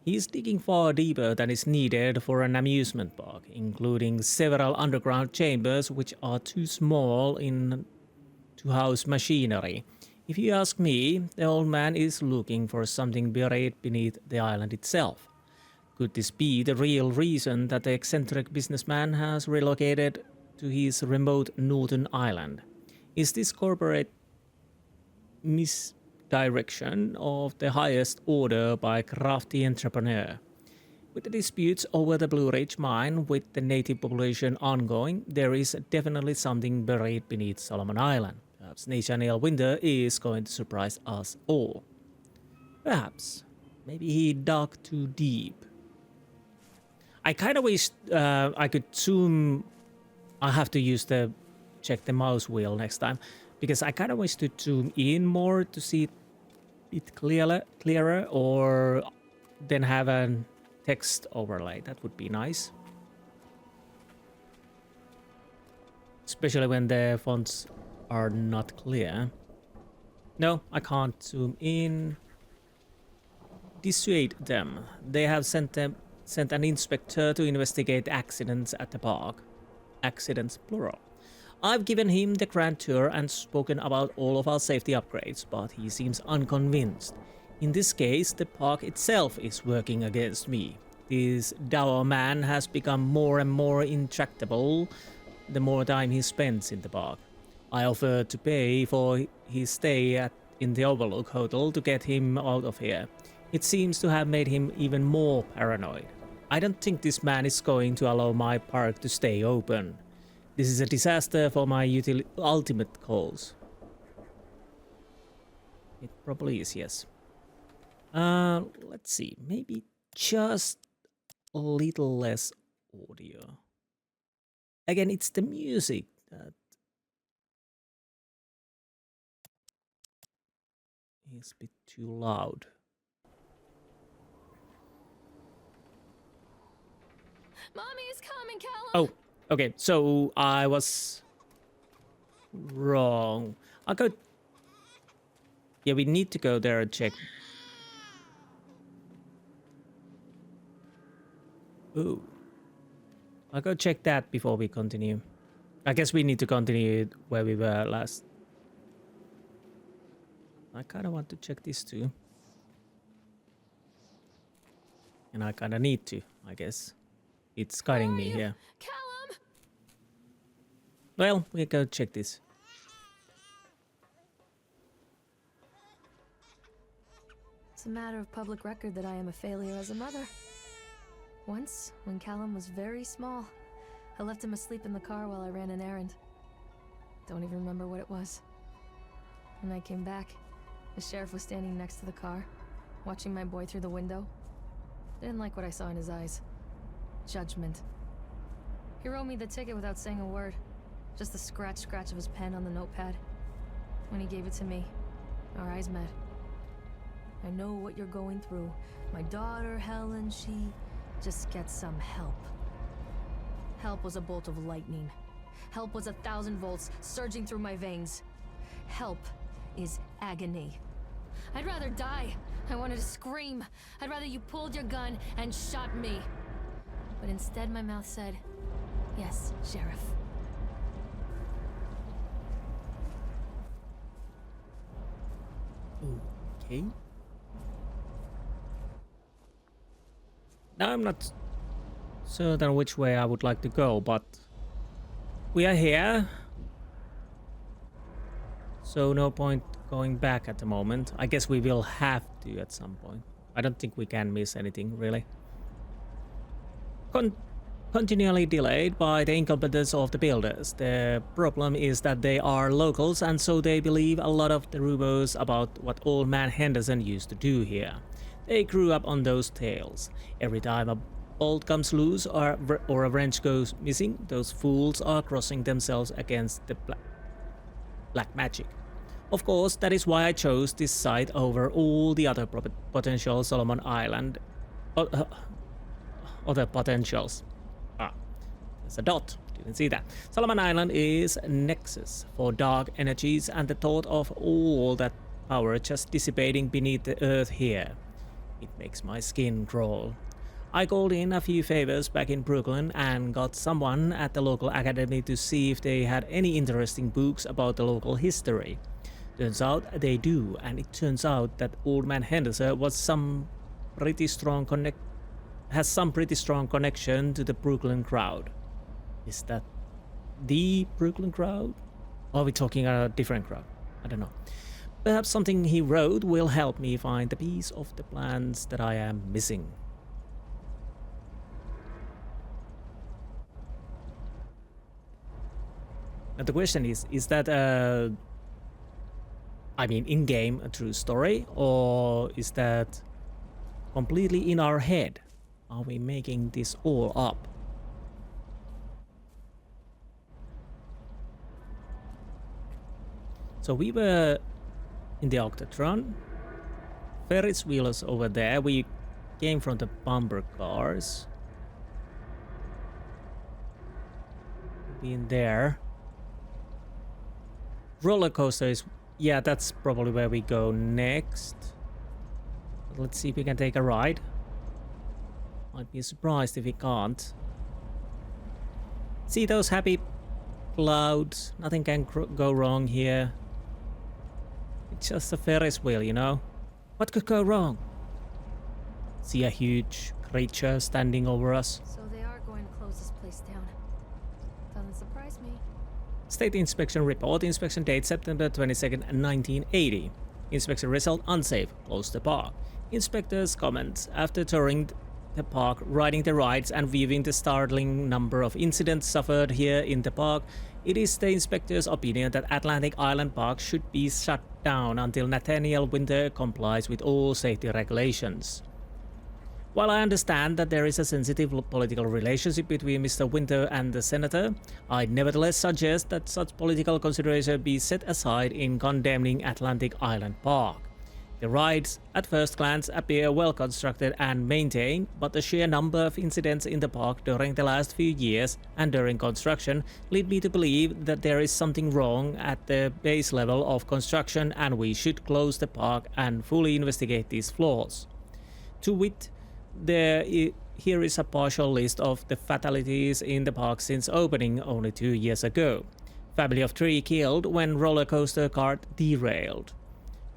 He is digging far deeper than is needed for an amusement park, including several underground chambers which are too small to house machinery. If you ask me, the old man is looking for something buried beneath the island itself. Could this be the real reason that the eccentric businessman has relocated to his remote northern island? Is this corporate misdirection of the highest order by a crafty entrepreneur? With the disputes over the Blue Ridge mine with the native population ongoing, there is definitely something buried beneath Solomon Island. Perhaps Nathaniel Winter is going to surprise us all. Perhaps. Maybe he dug too deep. I kind of wish I could zoom. I have to check the mouse wheel next time, because I kind of wish to zoom in more to see it clearer, or then have a text overlay. That would be nice. Especially when the fonts are not clear. No, I can't zoom in. Dissuade them. They have sent an inspector to investigate accidents at the park. Accidents, plural. I've given him the grand tour and spoken about all of our safety upgrades, but he seems unconvinced. In this case, the park itself is working against me. This dour man has become more and more intractable the more time he spends in the park. I offered to pay for his stay in the Overlook Hotel to get him out of here. It seems to have made him even more paranoid. I don't think this man is going to allow my park to stay open. This is a disaster for my ultimate cause. It probably is, yes. Let's see. Maybe just a little less audio. Again, it's the music that is a bit too loud. Mommy is coming, Callum! Oh, okay. So I was wrong. I'll go... Yeah, we need to go there and check. Ooh. I'll go check that before we continue. I guess we need to continue where we were last. I kind of want to check this too. And I kinda need to, I guess. It's guiding me here. Callum! Well, we go check this. It's a matter of public record that I am a failure as a mother. Once, when Callum was very small, I left him asleep in the car while I ran an errand. Don't even remember what it was. When I came back, the sheriff was standing next to the car, watching my boy through the window. Didn't like what I saw in his eyes. Judgment. He wrote me the ticket without saying a word. Just the scratch of his pen on the notepad. When he gave it to me, our eyes met. I know what you're going through. My daughter, Helen, she just gets some help. Help was a bolt of lightning. Help was 1,000 volts surging through my veins. Help is agony. I'd rather die. I wanted to scream. I'd rather you pulled your gun and shot me. But instead my mouth said, yes, Sheriff. Okay. Now I'm not certain which way I would like to go, but we are here. So no point going back at the moment. I guess we will have to at some point. I don't think we can miss anything, really. Continually delayed by the incompetence of the builders. The problem is that they are locals, and so they believe a lot of the rumors about what Old Man Henderson used to do here. They grew up on those tales. Every time a bolt comes loose or a wrench goes missing, those fools are crossing themselves against the black magic. Of course, that is why I chose this site over all the other potential Solomon Island other potentials. There's a dot. Didn't see that. Solomon Island is a nexus for dark energies, and the thought of all that power just dissipating beneath the earth here. It makes my skin crawl. I called in a few favors back in Brooklyn and got someone at the local academy to see if they had any interesting books about the local history. Turns out they do, and it turns out that Old Man Henderson was has some pretty strong connection to the Brooklyn crowd. Is that the Brooklyn crowd? Or are we talking about a different crowd? I don't know. Perhaps something he wrote will help me find the piece of the plans that I am missing. Now the question is that I mean in-game a true story, or is that completely in our head? Are we making this all up? So we were in the Octatron. Ferris wheel is over there. We came from the bumper cars. Been there. Roller coaster is... yeah, that's probably where we go next. Let's see if we can take a ride. I'd be surprised if we can't. See those happy clouds? Nothing can go wrong here. It's just a Ferris wheel, you know? What could go wrong? See a huge creature standing over us. So they are going to close this place down. Doesn't surprise me. State inspection report. Inspection date September 22nd, 1980. Inspection result unsafe. Close the park. Inspectors comments. After touring the park, riding the rides and viewing the startling number of incidents suffered here in the park, it is the inspector's opinion that Atlantic Island Park should be shut down until Nathaniel Winter complies with all safety regulations. While I understand that there is a sensitive political relationship between Mr. Winter and the senator, I nevertheless suggest that such political consideration be set aside in condemning Atlantic Island Park. The rides, at first glance, appear well constructed and maintained, but the sheer number of incidents in the park during the last few years and during construction lead me to believe that there is something wrong at the base level of construction, and we should close the park and fully investigate these flaws. To wit, here is a partial list of the fatalities in the park since opening only 2 years ago. Family of 3 killed when roller coaster cart derailed.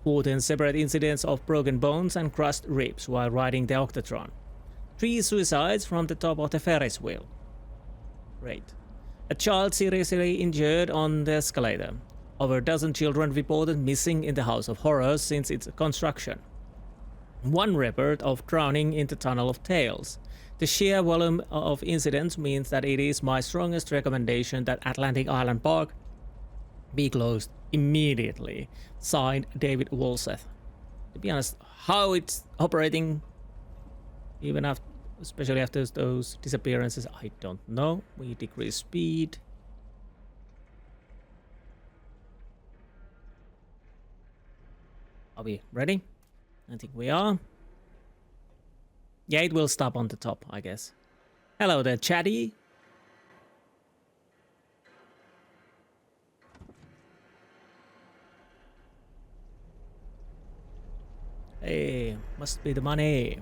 14 separate incidents of broken bones and crushed ribs while riding the Octatron. 3 suicides from the top of the Ferris wheel. Great. A child seriously injured on the escalator. Over a dozen children reported missing in the House of Horrors since its construction. 1 report of drowning in the Tunnel of Tales. The sheer volume of incidents means that it is my strongest recommendation that Atlantic Island Park be closed immediately. Signed, David Wolseth. To be honest, how it's operating, even after, especially after those disappearances, I don't know. We decrease speed. Are we ready? I think we are. Yeah, it will stop on the top, I guess. Hello there, chatty. Hey, must be the money.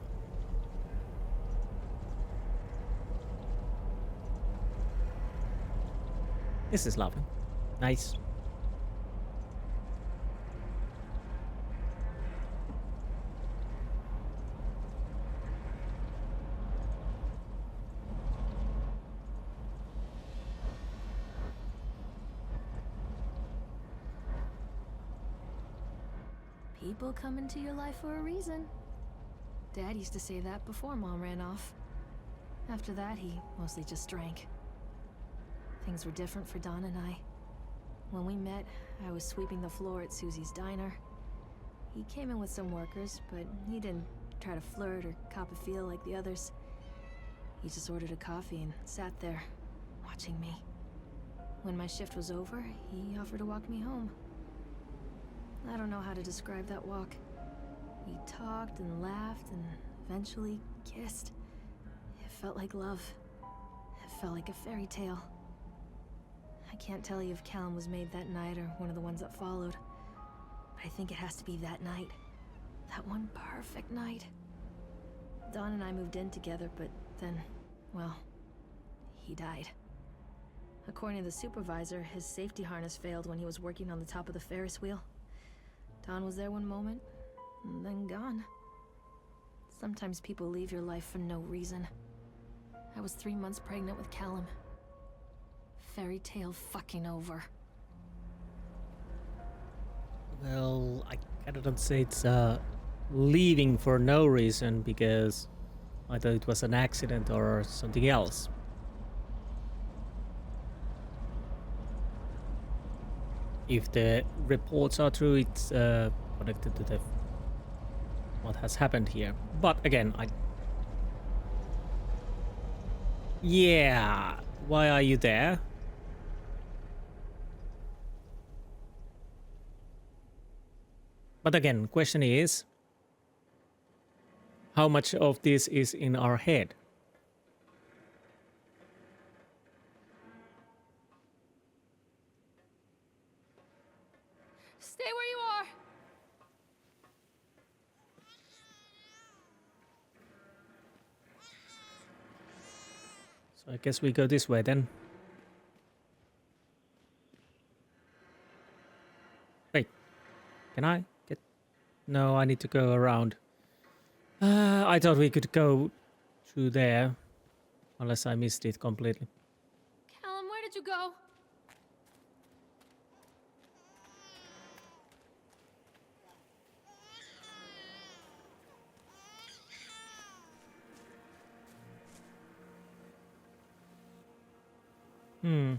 This is lovely. Nice. People come into your life for a reason. Dad used to say that before Mom ran off. After that, he mostly just drank. Things were different for Don and I. When we met, I was sweeping the floor at Susie's diner. He came in with some workers, but he didn't try to flirt or cop a feel like the others. He just ordered a coffee and sat there, watching me. When my shift was over, he offered to walk me home. I don't know how to describe that walk. We talked and laughed and eventually kissed. It felt like love. It felt like a fairy tale. I can't tell you if Callum was made that night or one of the ones that followed. But I think it has to be that night. That one perfect night. Dawn and I moved in together, but then, well, he died. According to the supervisor, his safety harness failed when he was working on the top of the Ferris wheel. Dawn was there one moment, and then gone. Sometimes people leave your life for no reason. I was 3 months pregnant with Callum. Fairy tale fucking over. Well, I don't say it's leaving for no reason, because I thought it was an accident or something else. If the reports are true, it's connected to the what has happened here. But again, yeah, why are you there? But again, question is, how much of this is in our head? Stay where you are! So I guess we go this way then. Wait, can I get... No, I need to go around. I thought we could go through there, unless I missed it completely. Callum, where did you go?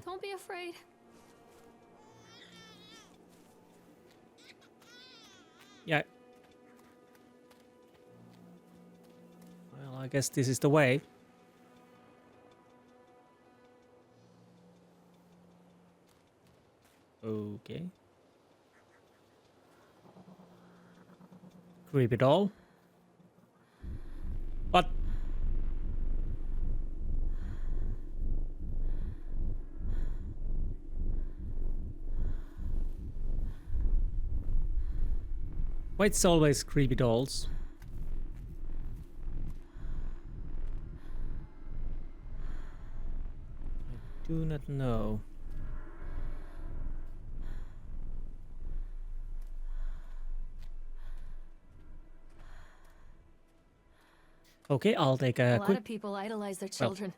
Don't be afraid. Yeah. Well, I guess this is the way. Okay. Creepy doll. But why it's always creepy dolls? I do not know. Okay, I'll take A a lot quick... of people idolize their children.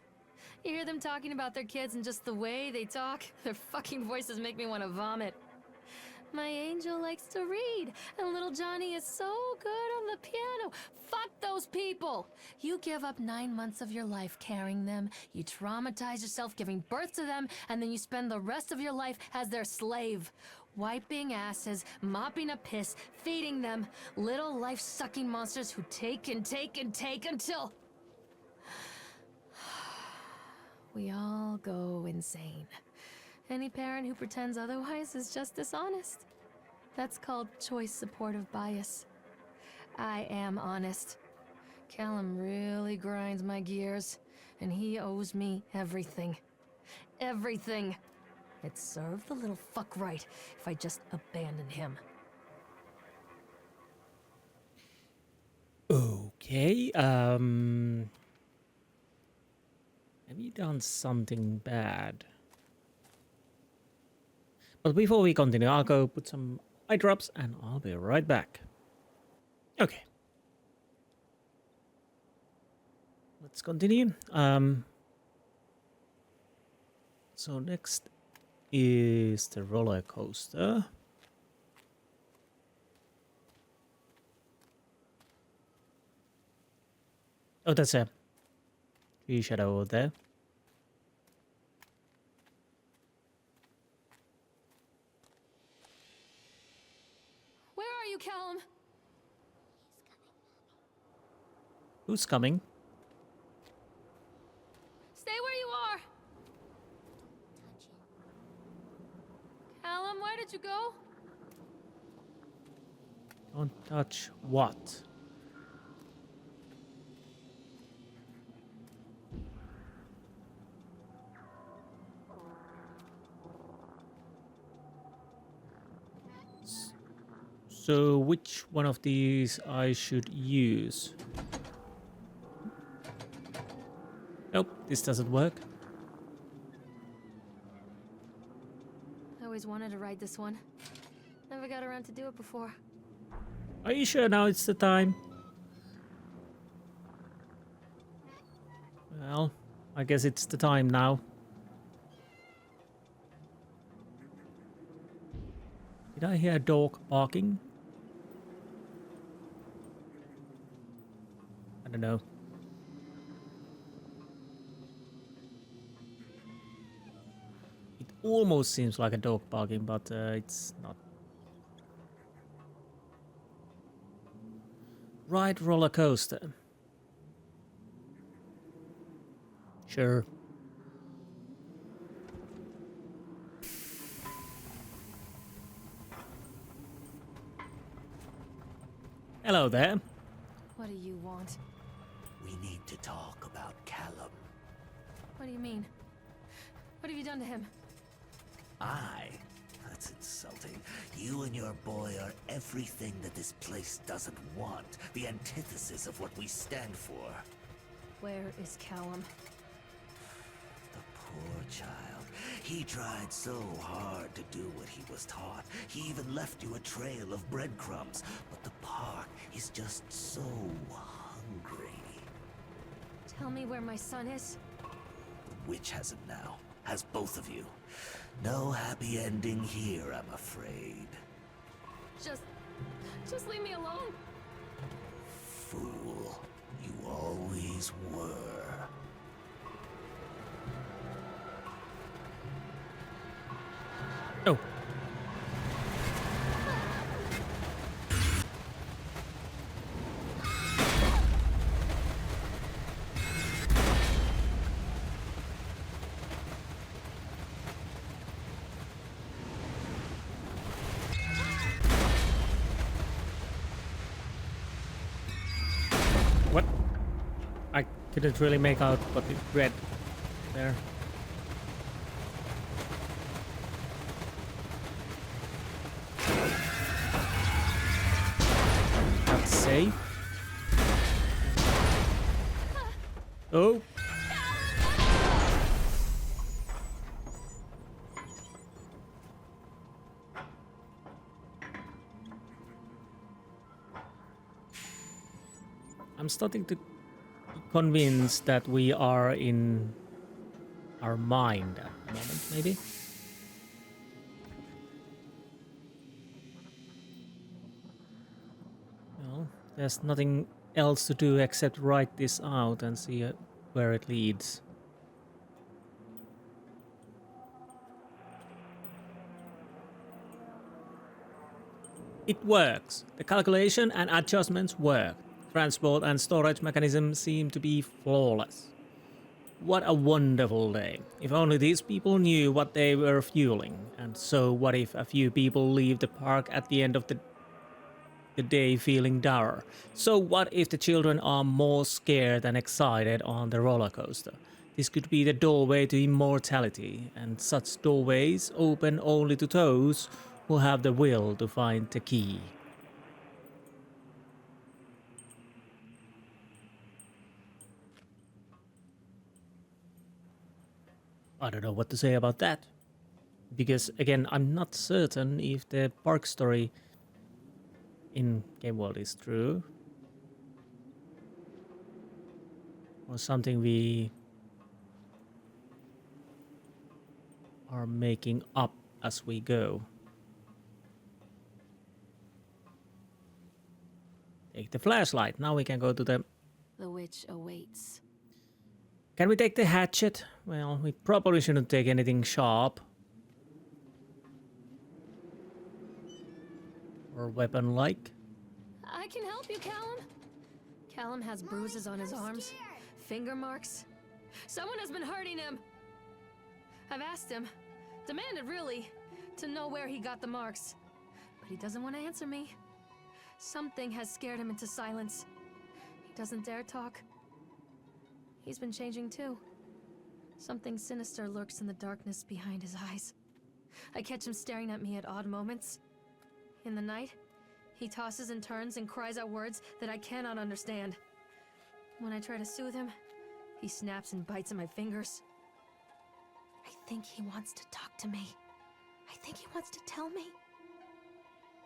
You hear them talking about their kids and just the way they talk, their fucking voices make me want to vomit. My angel likes to read, and little Johnny is so good on the piano. Fuck those people! You give up 9 months of your life carrying them, you traumatize yourself giving birth to them, and then you spend the rest of your life as their slave. Wiping asses, mopping a piss, feeding them. Little life-sucking monsters who take and take and take until... we all go insane. Any parent who pretends otherwise is just dishonest. That's called choice supportive bias. I am honest. Callum really grinds my gears, and he owes me everything. Everything. It'd serve the little fuck right if I just abandoned him. Okay, have you done something bad? But before we continue, I'll go put some eye drops and I'll be right back. Okay. Let's continue. So next is the roller coaster. Oh, that's a tree shadow over there. Where are you, Callum? Who's coming? Stay where you are! Callum, where did you go? Don't touch what? So which one of these I should use? Nope, this doesn't work. I always wanted to ride this one. Never got around to do it before. Are you sure now it's the time? Well, I guess it's the time now. Did I hear a dog barking? I don't know. It almost seems like a dog barking, but it's not. Ride roller coaster. Sure. Hello there. What do you want? We need to talk about Callum. What do you mean? What have you done to him? That's insulting. You and your boy are everything that this place doesn't want. The antithesis of what we stand for. Where is Callum? The poor child. He tried so hard to do what he was taught. He even left you a trail of breadcrumbs. But the park is just so hungry. Tell me where my son is. The witch has him now. Has both of you. No happy ending here, I'm afraid. Just leave me alone. Fool. You always were. Oh. What? I couldn't really make out what it read there. That's safe. Oh. I'm starting to convinced that we are in our mind at the moment, maybe. Well, there's nothing else to do except write this out and see where it leads. It works. The calculation and adjustments work. Transport and storage mechanisms seem to be flawless. What a wonderful day. If only these people knew what they were fueling. And so what if a few people leave the park at the end of the day feeling dour? So what if the children are more scared than excited on the roller coaster? This could be the doorway to immortality, and such doorways open only to those who have the will to find the key. I don't know what to say about that. Because, again, I'm not certain if the park story in Game World is true. Or something we are making up as we go. Take the flashlight. Now we can go to the... The witch awaits. Can we take the hatchet? Well, we probably shouldn't take anything sharp. Or weapon-like. I can help you, Callum. Callum has bruises on his arms, finger marks. Someone has been hurting him. I've asked him, demanded really, to know where he got the marks. But he doesn't want to answer me. Something has scared him into silence. He doesn't dare talk. He's been changing too. Something sinister lurks in the darkness behind his eyes. I catch him staring at me at odd moments. In the night, he tosses and turns and cries out words that I cannot understand. When I try to soothe him, he snaps and bites at my fingers. I think he wants to talk to me. I think he wants to tell me.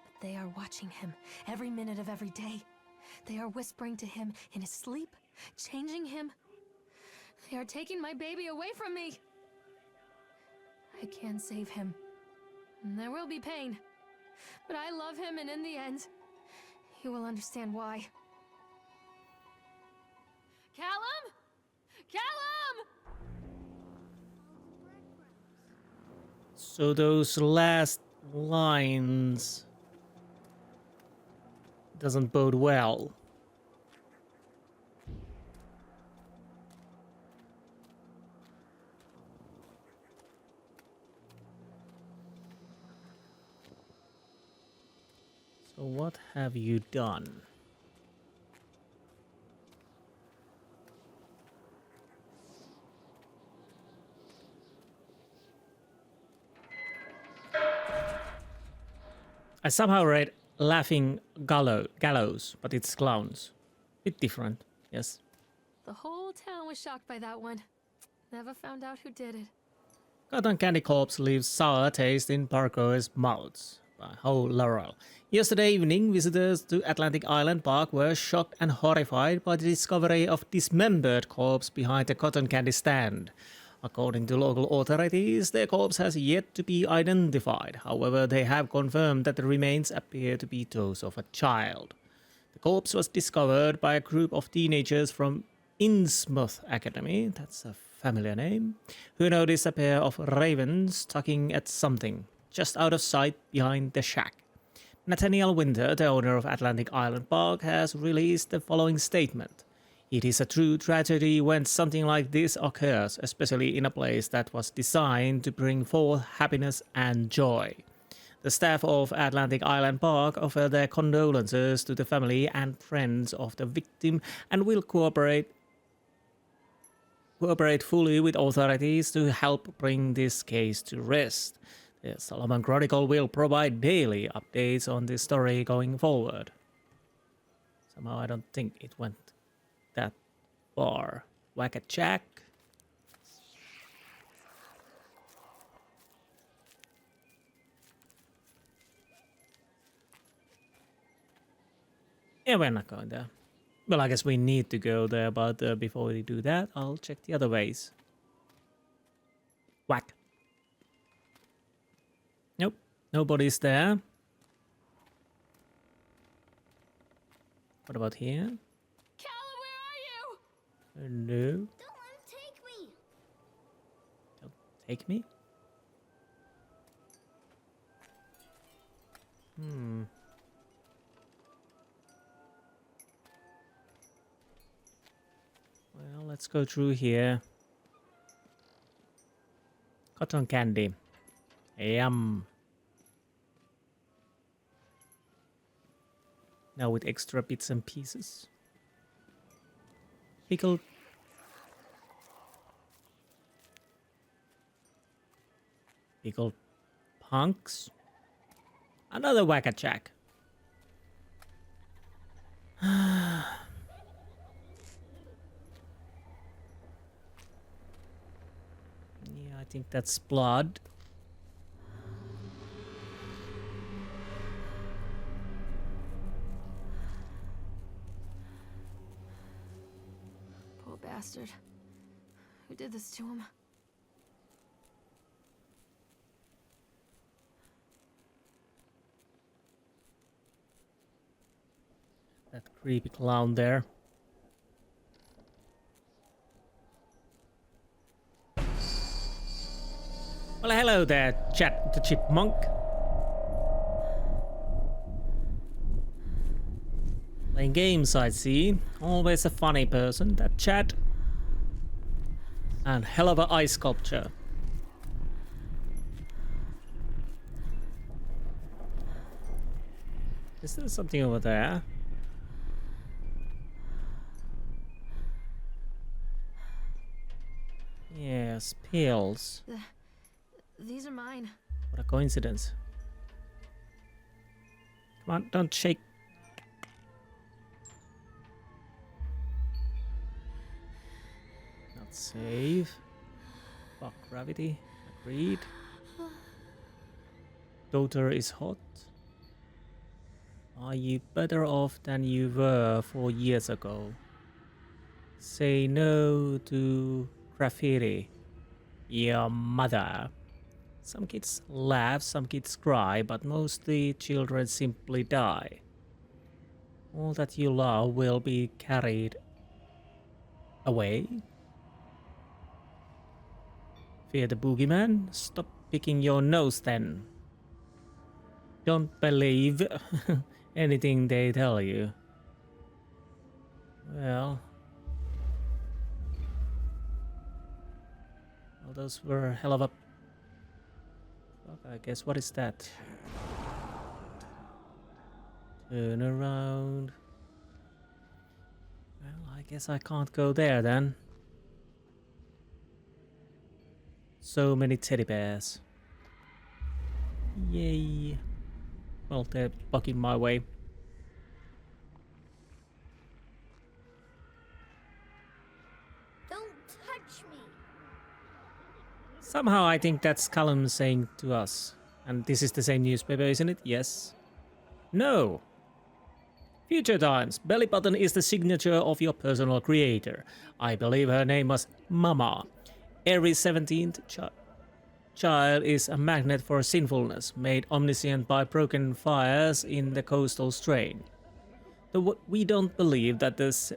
But they are watching him every minute of every day. They are whispering to him in his sleep, changing him. They are taking my baby away from me. I can save him. And there will be pain. But I love him, and in the end, he will understand why. Callum? Callum! So those last lines doesn't bode well. So what have you done? I somehow read laughing gallows, but it's clowns. Bit different, yes. The whole town was shocked by that one. Never found out who did it. Cotton Candy Corpse leaves sour taste in parkour's mouths. By Ho Laurel. Yesterday evening, visitors to Atlantic Island Park were shocked and horrified by the discovery of dismembered corpse behind the cotton candy stand. According to local authorities, the corpse has yet to be identified. However, they have confirmed that the remains appear to be those of a child. The corpse was discovered by a group of teenagers from Innsmouth Academy, that's a familiar name, who noticed a pair of ravens tugging at something just out of sight behind the shack. Nathaniel Winter, the owner of Atlantic Island Park, has released the following statement. It is a true tragedy when something like this occurs, especially in a place that was designed to bring forth happiness and joy. The staff of Atlantic Island Park offer their condolences to the family and friends of the victim and will cooperate fully with authorities to help bring this case to rest. The Solomon Chronicle will provide daily updates on this story going forward. Somehow I don't think it went that far. Whack a jack. Yeah, we're not going there. Well, I guess we need to go there, but before we do that, I'll check the other ways. Whack. Nope, nobody's there. What about here? Callum, where are you? No. Don't let him take me. Don't take me? Well, let's go through here. Cotton candy. Yum. Now with extra bits and pieces. Pickled. Pickled punks. Another whack-a-jack. Yeah, I think that's blood. Poor bastard. Who did this to him? That creepy clown there. Well, hello there, Chat the Chipmunk. Playing games, I see. Always a funny person, that Chat. And hell of a ice sculpture. Is there something over there? Yes, pills. These are mine. What a coincidence. Come on, don't shake. Not safe. Fuck gravity. Agreed. Daughter is hot. Are you better off than you were 4 years ago? Say no to graffiti. Your mother. Some kids laugh, some kids cry, but mostly children simply die. All that you love will be carried away. Fear the boogeyman? Stop picking your nose then. Don't believe anything they tell you. Well, those were hell of a... I guess, what is that? Turn around. Well, I guess I can't go there then. So many teddy bears. Yay. Well, they're blocking my way. Don't touch me. Somehow I think that's Callum saying to us. And this is the same newspaper, isn't it? Yes. No. Future times. Belly button is the signature of your personal creator. I believe her name was Mama. Every 17th child is a magnet for sinfulness, made omniscient by broken fires in the coastal strain. We don't believe that this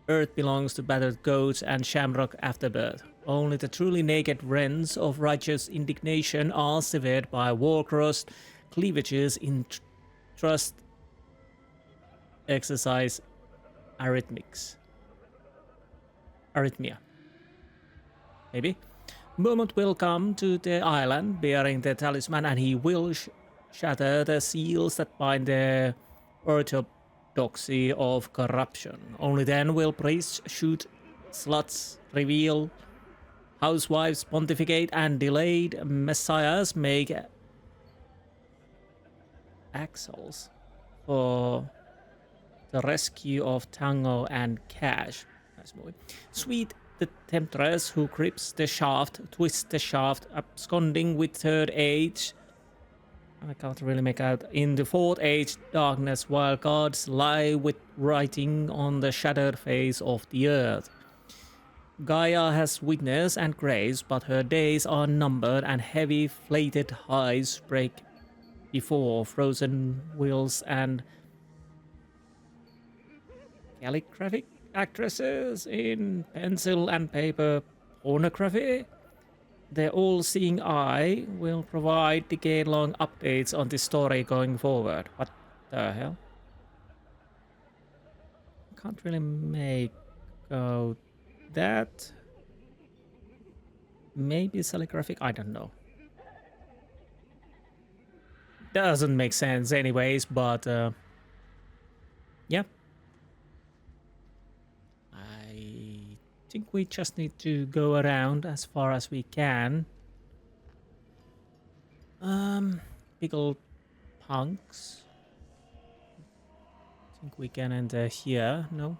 earth belongs to battered goats and shamrock afterbirth. Only the truly naked wrens of righteous indignation are severed by war-crossed cleavages in trust exercise arrhythmia. Maybe. Moment will come to the island bearing the talisman, and he will shatter the seals that bind the orthodoxy of corruption. Only then will priests shoot sluts, reveal housewives, pontificate, and delayed messiahs make axles for the rescue of Tango and Cash. Nice movie. Sweet the temptress who grips the shaft, twists the shaft, absconding with third age, I can't really make out. In the fourth age darkness, while gods lie with writing on the shattered face of the earth. Gaia has weakness and grace, but her days are numbered and heavy flated hides break before frozen wheels and calligraphic actresses in pencil and paper pornography. The all-seeing eye will provide decade-long updates on the story going forward. What the hell? Can't really make out that. Maybe calligraphic, I don't know. Doesn't make sense anyways, but yeah. I think we just need to go around as far as we can. Pickled punks. Think we can enter here, no?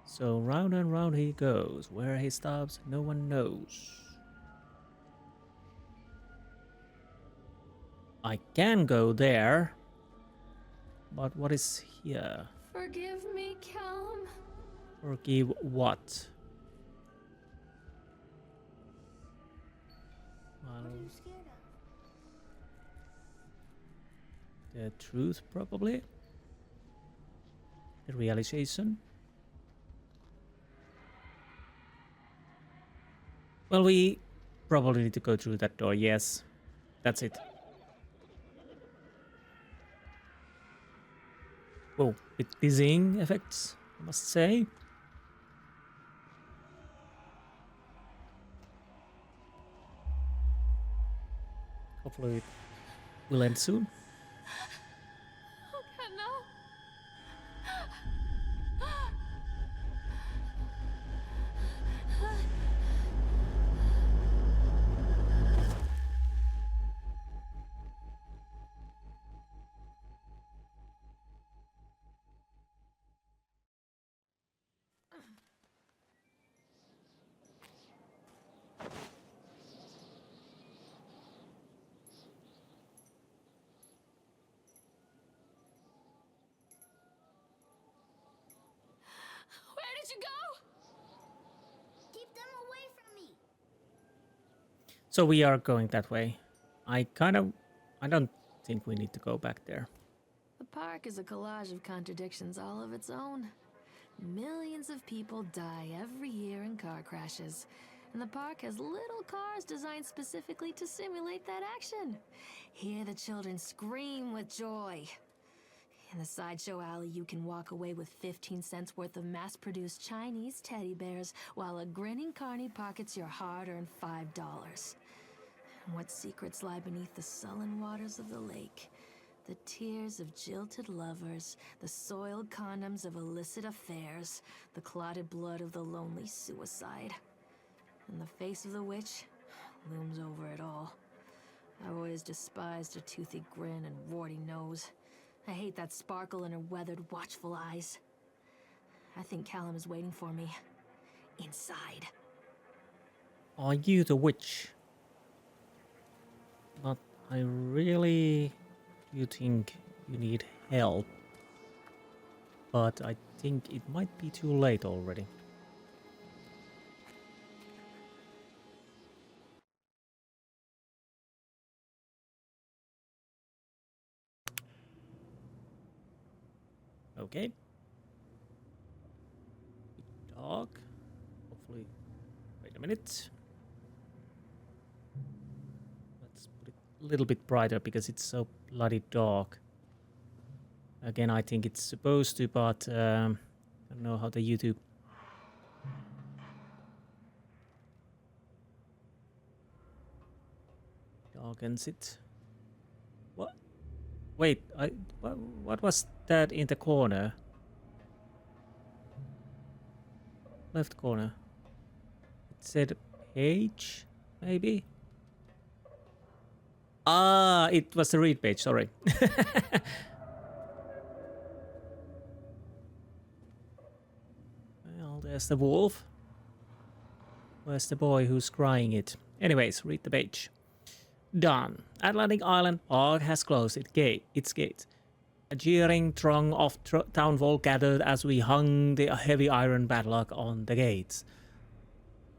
So round and round he goes. Where he stops, no one knows. I can go there. But what is here? Forgive me, Callum. Forgive what? What Well, are you scared of? the truth, probably. The realization. Well, we probably need to go through that door, yes. That's it. Whoa, bit dizzying effects, I must say. Hopefully it will end soon. Oh God, no. Where did you go? Keep them away from me. So we are going that way. I don't think we need to go back there. The park is a collage of contradictions all of its own. Millions of people die every year in car crashes, and the park has little cars designed specifically to simulate that action. Hear the children scream with joy. In the sideshow alley, you can walk away with 15 cents worth of mass-produced Chinese teddy bears, while a grinning carny pockets your hard-earned $5. What secrets lie beneath the sullen waters of the lake? The tears of jilted lovers, the soiled condoms of illicit affairs, the clotted blood of the lonely suicide. And the face of the witch looms over it all. I've always despised her toothy grin and warty nose. I hate that sparkle in her weathered, watchful eyes. I think Callum is waiting for me. Inside. Are you the witch? But I really do think you need help. But I think it might be too late already. Okay. Dog. Hopefully. Wait a minute. Let's put it a little bit brighter because it's so bloody dark. Again, I think it's supposed to, but I don't know how the YouTube. Darkens it. What? Wait, what was that in the corner? Left corner. It said page, maybe? Ah, it was the read page, sorry. Well, there's the wolf. Where's the boy who's crying it? Anyways, read the page. Done. Atlantic Island Park has closed its gates. A jeering throng of townfolk gathered as we hung the heavy iron padlock on the gates.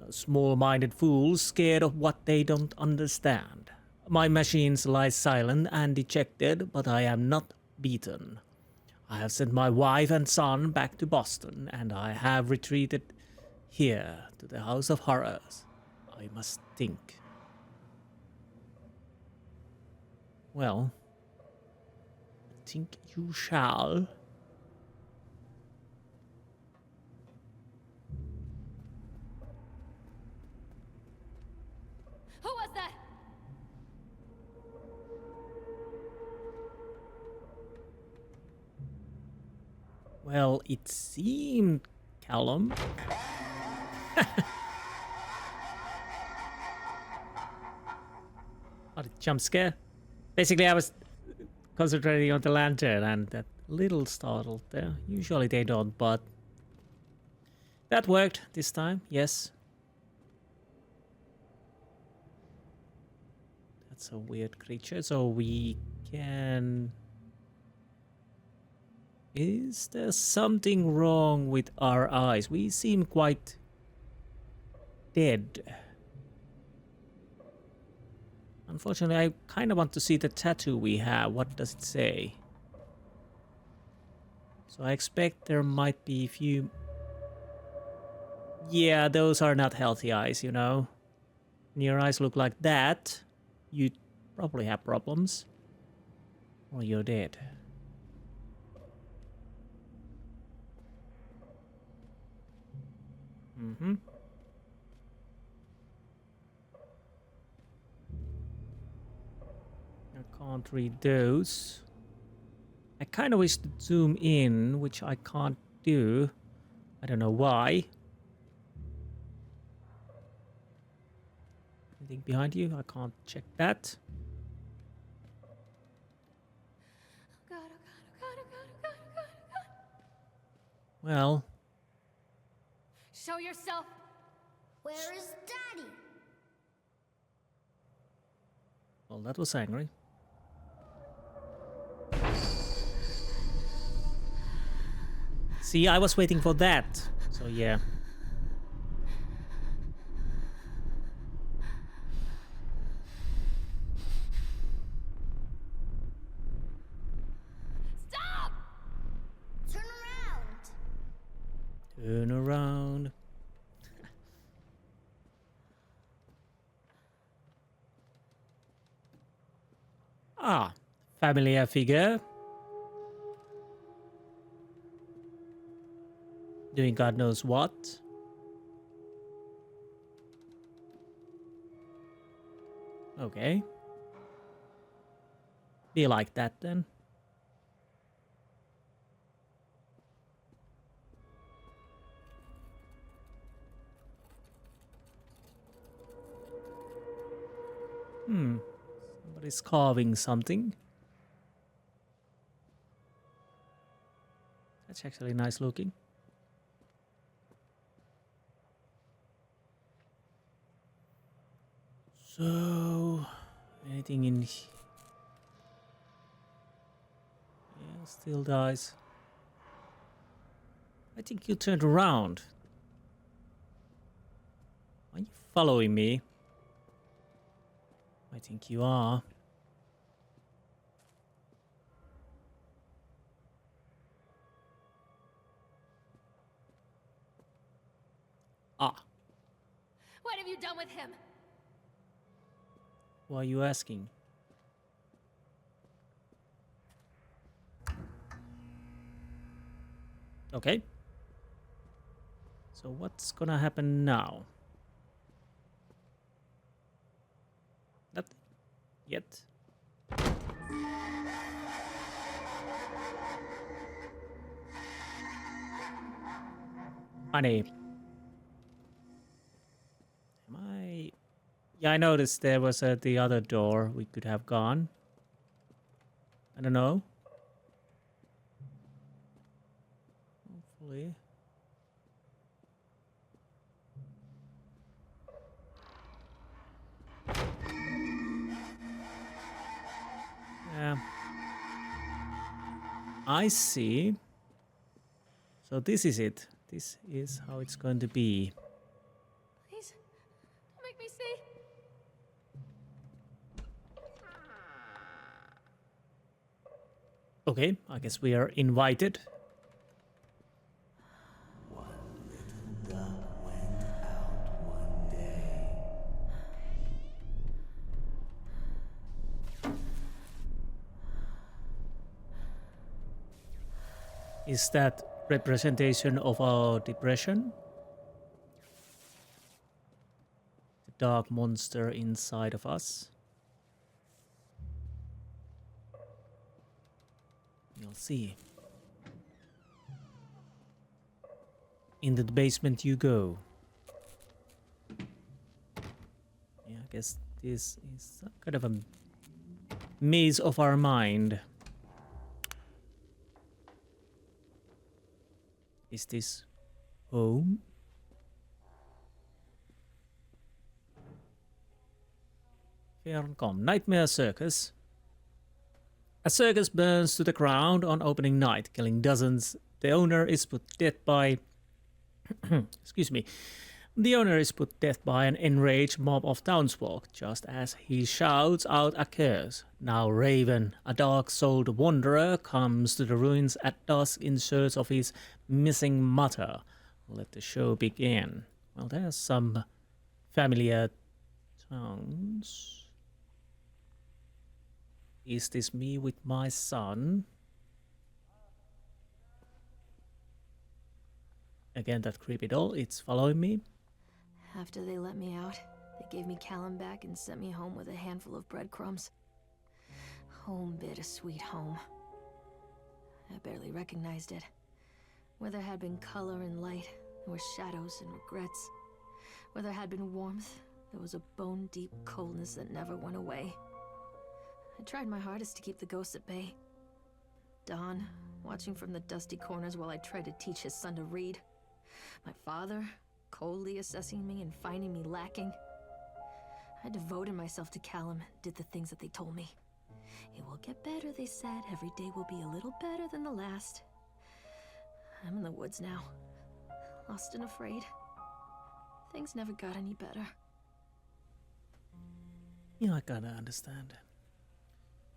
Small-minded fools scared of what they don't understand. My machines lie silent and dejected, but I am not beaten. I have sent my wife and son back to Boston, and I have retreated here to the House of Horrors. I must think. Well, I think you shall. Who was that? Well, it seemed Callum. What a jump scare. Basically, I was concentrating on the lantern and that little startled there. Usually they don't, but that worked this time, yes. That's a weird creature, so we can... Is there something wrong with our eyes? We seem quite dead. Unfortunately, I kind of want to see the tattoo we have. What does it say? So I expect there might be a few... Yeah, those are not healthy eyes, you know. When your eyes look like that, you probably have problems. Or you're dead. Mm-hmm. I can't read those. I kind of wish to zoom in, which I can't do. I don't know why. Anything behind you? I can't check that. Oh God, oh God, oh God, oh God, oh God, oh God, oh God. Well, Show yourself. Where is Daddy? well, that was angry. See, I was waiting for that. So yeah. Stop! Turn around. Turn around. Ah, familiar figure. Doing God knows what. Okay. Be like that then. Somebody's carving something. That's actually nice looking. So, anything in here? Yeah, still dies. I think you turned around. Are you following me? I think you are. Ah, What have you done with him? why are you asking? Okay. So what's gonna happen now? Nothing yet. Honey. Am I... Yeah, I noticed there was the other door we could have gone. I don't know. Hopefully. I see. So this is it. This is how it's going to be. Please, don't make me see. Okay, I guess we are invited. One little duck went out one day. Is that representation of our depression? The dark monster inside of us? You'll see. Into the basement you go. Yeah, I guess this is some kind of a maze of our mind. Is this home? Fair and calm. Nightmare Circus. A circus burns to the ground on opening night, killing dozens. The owner is put dead by... Excuse me. The owner is put dead by an enraged mob of townsfolk, just as he shouts out a curse. Now Raven, a dark-souled wanderer, comes to the ruins at dusk in search of his missing mother. Let the show begin. Well, there's some familiar towns. Is this me with my son? Again, that creepy doll, it's following me. After they let me out, they gave me Callum back and sent me home with a handful of breadcrumbs. Home, bittersweet home. I barely recognized it. Where there had been color and light, there were shadows and regrets. Where there had been warmth, there was a bone-deep coldness that never went away. I tried my hardest to keep the ghosts at bay. Don, watching from the dusty corners while I tried to teach his son to read. My father, coldly assessing me and finding me lacking. I devoted myself to Callum, did the things that they told me. It will get better, they said. Every day will be a little better than the last. I'm in the woods now, lost and afraid. Things never got any better. Yeah, I kinda understand.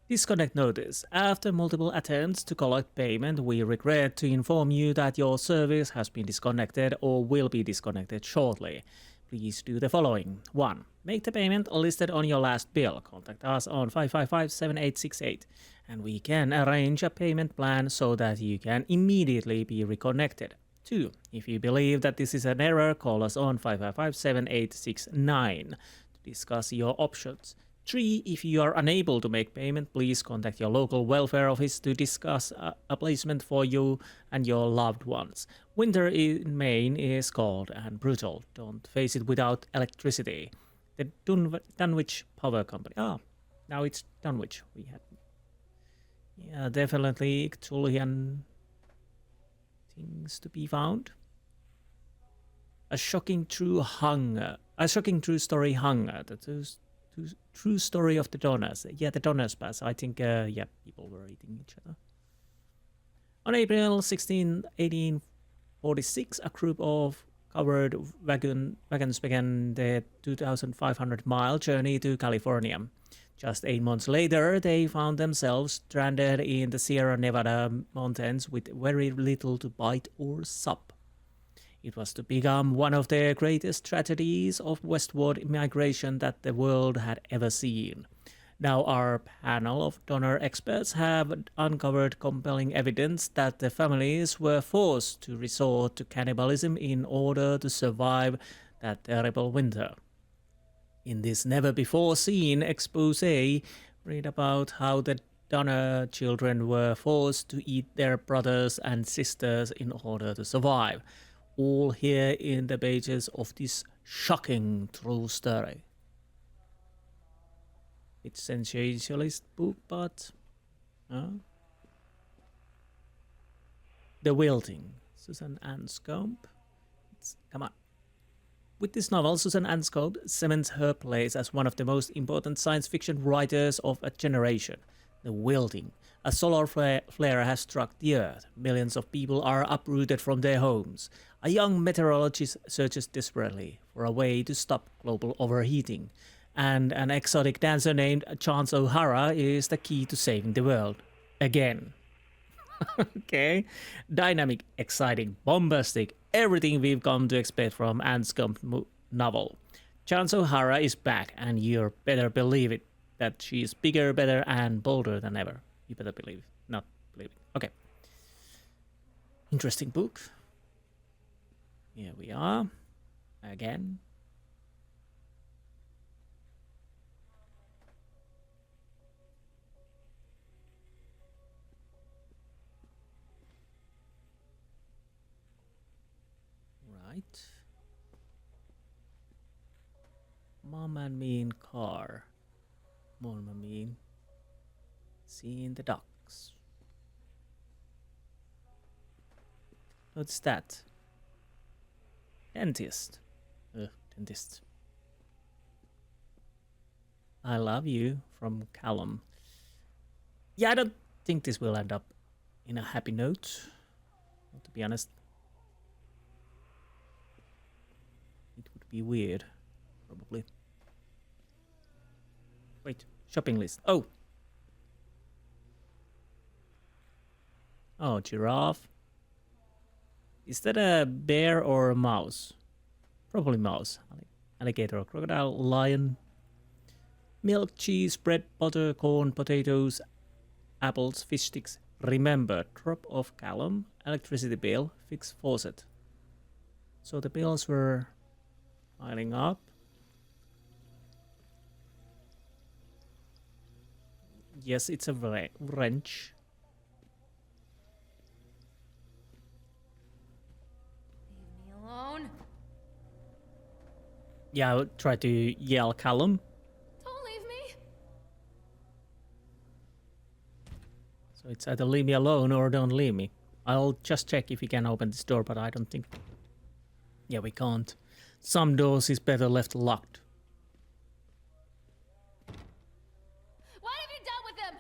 Disconnect notice. After multiple attempts to collect payment, we regret to inform you that your service has been disconnected or will be disconnected shortly. Please do the following. 1. Make the payment listed on your last bill. Contact us on 555-7868 and we can arrange a payment plan so that you can immediately be reconnected. 2. If you believe that this is an error, call us on 555-7869 to discuss your options. 3. If you are unable to make payment, please contact your local welfare office to discuss a placement for you and your loved ones. Winter in Maine is cold and brutal. Don't face it without electricity. The Dunwich Power Company. Now it's Dunwich. We had... Yeah, definitely Cthulhian things to be found. A shocking true story hunger. True story of the Donners. Yeah, the Donners Pass. I think, yeah, people were eating each other. On April 16, 1846, a group of covered wagons began their 2,500-mile journey to California. Just 8 months later, they found themselves stranded in the Sierra Nevada mountains with very little to bite or sup. It was to become one of the greatest tragedies of westward migration that the world had ever seen. Now our panel of donor experts have uncovered compelling evidence that the families were forced to resort to cannibalism in order to survive that terrible winter. In this never-before-seen expose, read about how the donor children were forced to eat their brothers and sisters in order to survive. All here in the pages of this shocking true story. It's sensationalist book, but The Wilting, Susan Anscombe. Come on. With this novel, Susan Anscombe cements her place as one of the most important science fiction writers of a generation. The wilting. A solar flare has struck the Earth. Millions of people are uprooted from their homes. A young meteorologist searches desperately for a way to stop global overheating. And an exotic dancer named Chance O'Hara is the key to saving the world. Again. Okay. Dynamic, exciting, bombastic. Everything we've come to expect from Anscombe novel. Chance O'Hara is back, and you better believe it. That she is bigger, better, and bolder than ever. You better believe it. Not believe it. Okay. Interesting book. Here we are. Again. Right. Mom and me in car. Mom and me seeing the ducks. What's that? Dentist. Dentist. I love you from Callum. Yeah, I don't think this will end up in a happy note, to be honest. It would be weird, probably. Wait, shopping list. Oh! Oh, giraffe. Is that a bear or a mouse? Probably mouse. Alligator or crocodile, lion. Milk, cheese, bread, butter, corn, potatoes, apples, fish sticks. Remember, drop off Callum, electricity bill, fix faucet. So the bills were piling up. Yes, it's a wrench. Leave me alone. Yeah, I would try to yell Callum. Don't leave me. So it's either leave me alone or don't leave me. I'll just check if we can open this door, but I don't think... Yeah, we can't. Some doors is better left locked. What have you done with him?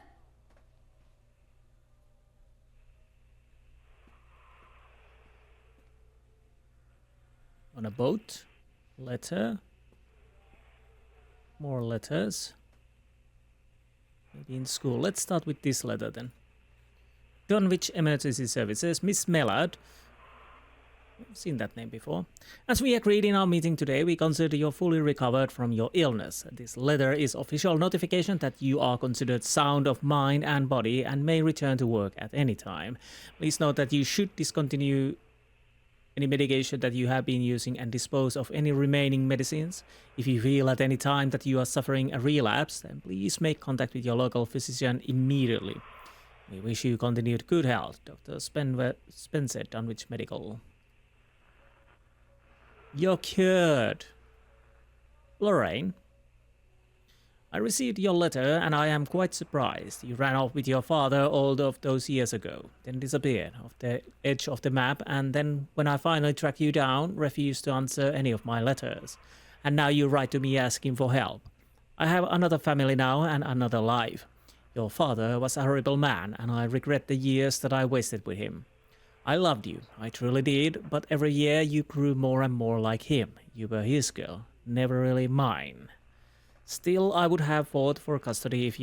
On a boat. Letter. More letters. Maybe in school. Let's start with this letter then. Dunwich Emergency Services, Miss Mellard. I've seen that name before. As we agreed in our meeting today, we consider you fully recovered from your illness. This letter is official notification that you are considered sound of mind and body and may return to work at any time. Please note that you should discontinue any medication that you have been using and dispose of any remaining medicines. If you feel at any time that you are suffering a relapse, then please make contact with your local physician immediately. We wish you continued good health. Dr. Spencer, Dunwich Medical. You're cured. Lorraine. I received your letter and I am quite surprised. You ran off with your father all of those years ago, then disappeared off the edge of the map, and then when I finally tracked you down, refused to answer any of my letters. And now you write to me asking for help. I have another family now and another life. Your father was a horrible man, and I regret the years that I wasted with him. I loved you, I truly did, but every year you grew more and more like him. You were his girl, never really mine. Still, I would have fought for custody if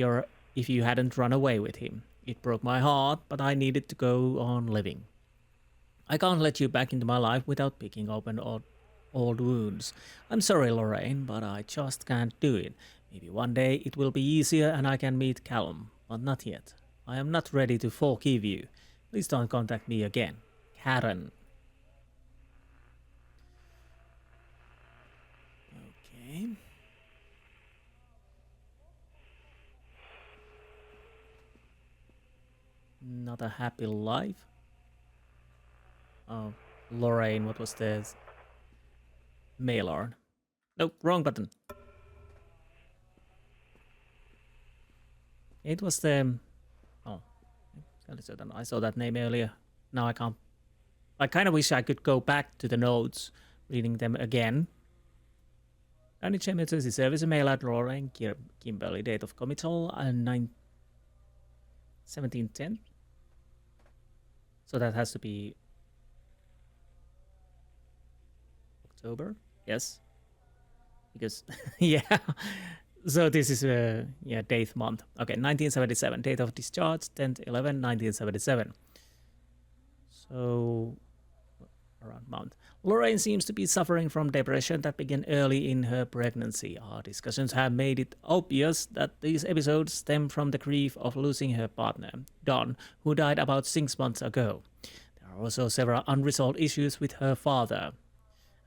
you hadn't run away with him. It broke my heart, but I needed to go on living. I can't let you back into my life without picking open old wounds. I'm sorry, Lorraine, but I just can't do it. Maybe one day it will be easier and I can meet Callum, but not yet. I am not ready to forgive you. Please don't contact me again. Karen. Okay. Not a happy life. Oh, Lorraine, what was this? Maillard. No, wrong button. It was the... Oh, I saw that name earlier. Now I can't... I kind of wish I could go back to the notes, reading them again. Dunwich Emergency Service, Maillard, Lorraine, Kimberly, date of committal, 1710. So that has to be October. Yes. Because yeah. So this is date month. Okay, 1977. Date of discharge 10th 11 1977. So around month. Lorraine seems to be suffering from depression that began early in her pregnancy. Our discussions have made it obvious that these episodes stem from the grief of losing her partner, Don, who died about 6 months ago. There are also several unresolved issues with her father.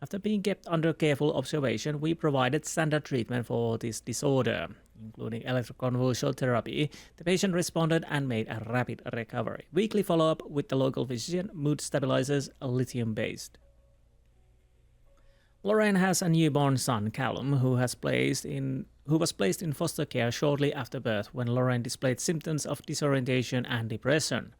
After being kept under careful observation, we provided standard treatment for this disorder, including electroconvulsional therapy. The patient responded and made a rapid recovery. Weekly follow-up with the local physician, mood stabilizers, lithium-based. Lorraine has a newborn son, Callum, who was placed in foster care shortly after birth when Lorraine displayed symptoms of disorientation and depression.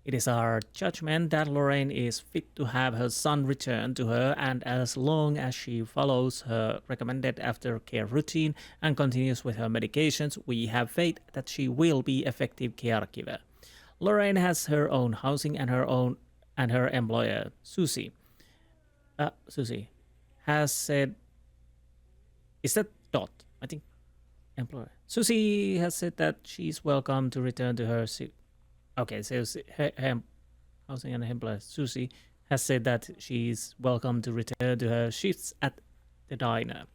It is our judgment that Lorraine is fit to have her son return to her, and as long as she follows her recommended aftercare routine and continues with her medications, we have faith that she will be effective caregiver. Lorraine has her own housing and her employer, Susie, has said, is that Dot? I think employer. Susie has said that she's welcome to return to her. Okay, so her housing and employer Susie has said that she's welcome to return to her shifts at the diner.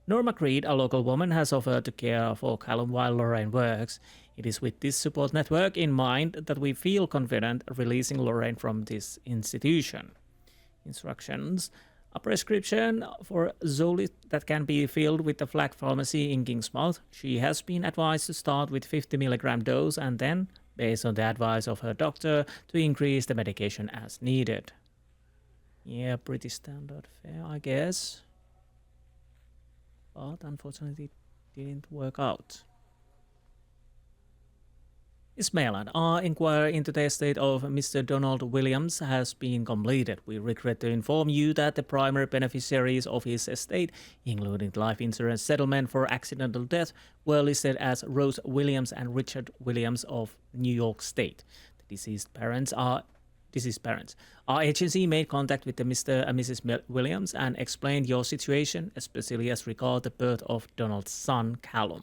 Norma Creed, a local woman, has offered to care for Callum while Lorraine works. It is with this support network in mind that we feel confident releasing Lorraine from this institution. Instructions. A prescription for Zolid that can be filled with the Flag Pharmacy in Kingsmouth. She has been advised to start with 50 mg dose and then, based on the advice of her doctor, to increase the medication as needed. Yeah, pretty standard fare, I guess. But unfortunately, it didn't work out. Ismail, our inquiry into the estate of Mr. Donald Williams has been completed. We regret to inform you that the primary beneficiaries of his estate, including the life insurance settlement for accidental death, were listed as Rose Williams and Richard Williams of New York State. The deceased parents. Our agency made contact with the Mr. and Mrs. Williams and explained your situation, especially as regards the birth of Donald's son, Callum.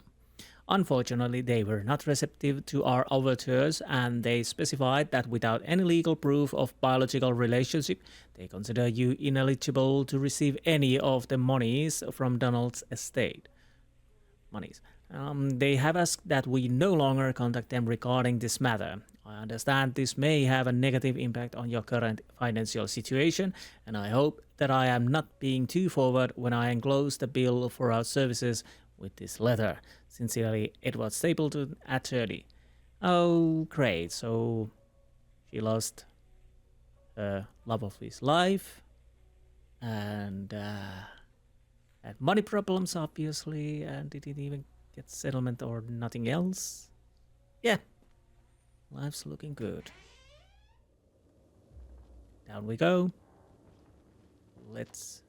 Unfortunately, they were not receptive to our overtures, and they specified that without any legal proof of biological relationship, they consider you ineligible to receive any of the monies from Donald's estate. They have asked that we no longer contact them regarding this matter. I understand this may have a negative impact on your current financial situation, and I hope that I am not being too forward when I enclose the bill for our services with this letter. Sincerely, Edward Stapleton, attorney. Oh, great. So she lost her love of his life and had money problems, obviously, and didn't even get settlement or nothing else. Yeah, life's looking good. Down we go. Let's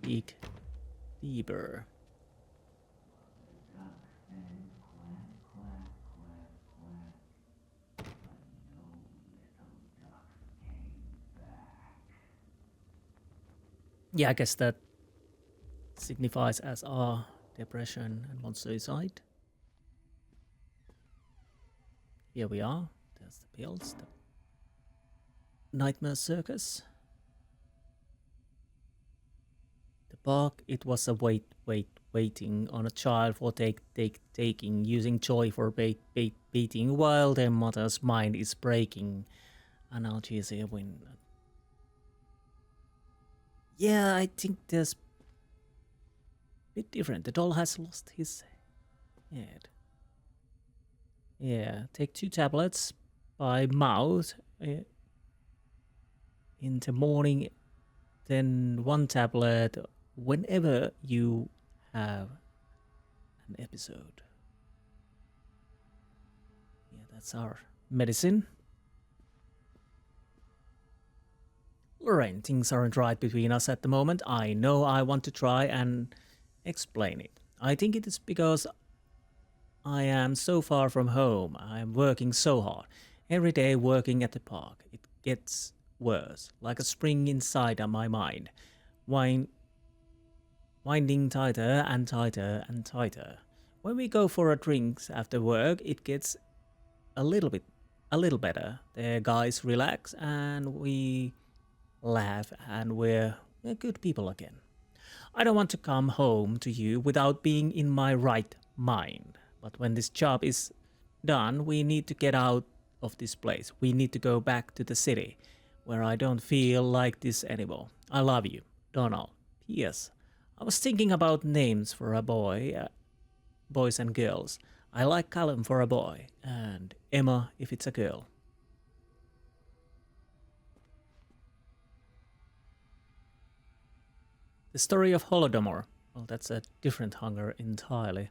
dig deeper. Yeah, I guess that signifies as our depression and one suicide. Here we are. There's the pills. The Nightmare Circus. The park, it was a waiting on a child for taking, using joy for beating while their mother's mind is breaking. Analgesia win. Yeah, I think there's a bit different. The doll has lost his head. Yeah, take 2 tablets by mouth in the morning, then 1 tablet whenever you have an episode. Yeah, that's our medicine. Lorraine, things aren't right between us at the moment. I know I want to try and explain it. I think it is because I am so far from home. I am working so hard. Every day working at the park. It gets worse, like a spring inside of my mind. Winding tighter and tighter and tighter. When we go for a drinks after work, it gets a little better. The guys relax and we laugh and we're good people again. I don't want to come home to you without being in my right mind. But when this job is done, we need to get out of this place. We need to go back to the city, where I don't feel like this anymore. I love you, Donald. P.S. I was thinking about names for a boys and girls. I like Callum for a boy, and Emma if it's a girl. The story of Holodomor. Well, that's a different hunger entirely.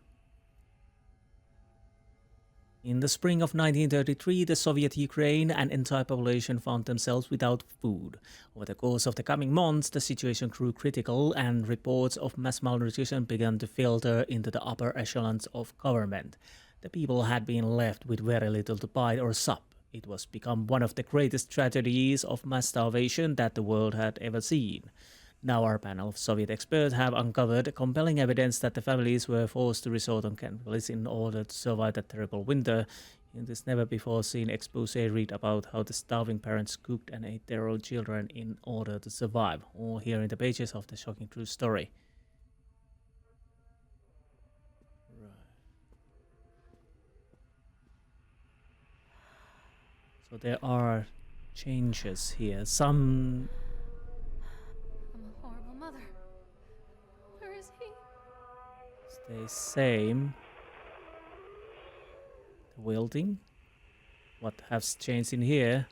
In the spring of 1933, the Soviet Ukraine and entire population found themselves without food. Over the course of the coming months, the situation grew critical and reports of mass malnutrition began to filter into the upper echelons of government. The people had been left with very little to buy or sup. It was become one of the greatest tragedies of mass starvation that the world had ever seen. Now our panel of Soviet experts have uncovered compelling evidence that the families were forced to resort on cannibalism in order to survive that terrible winter. In this never-before-seen expose, read about how the starving parents cooked and ate their own children in order to survive, all here in the pages of the shocking true story. So there are changes here. Some... I'm a horrible mother. Where is he? stay same. The wielding. What has changed in here?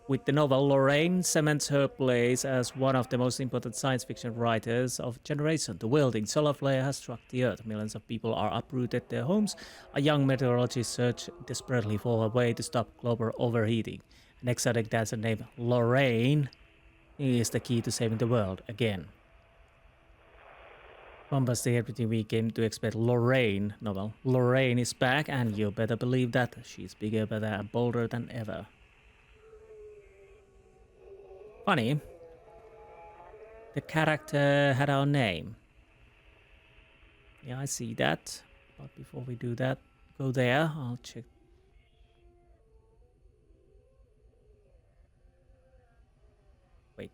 With the novel, Lorraine cements her place as one of the most important science fiction writers of generation. The wielding solar flare has struck the earth. Millions of people are uprooted their homes. A young meteorologist searches desperately for a way to stop global overheating. An exotic dancer named Lorraine is the key to saving the world again. Bombastic everything we came to expect. Lorraine novel. Lorraine is back, and you better believe that. She's bigger, better, and bolder than ever. Funny, the character had our name. Yeah, I see that. But before we do that, go there. I'll check. Wait.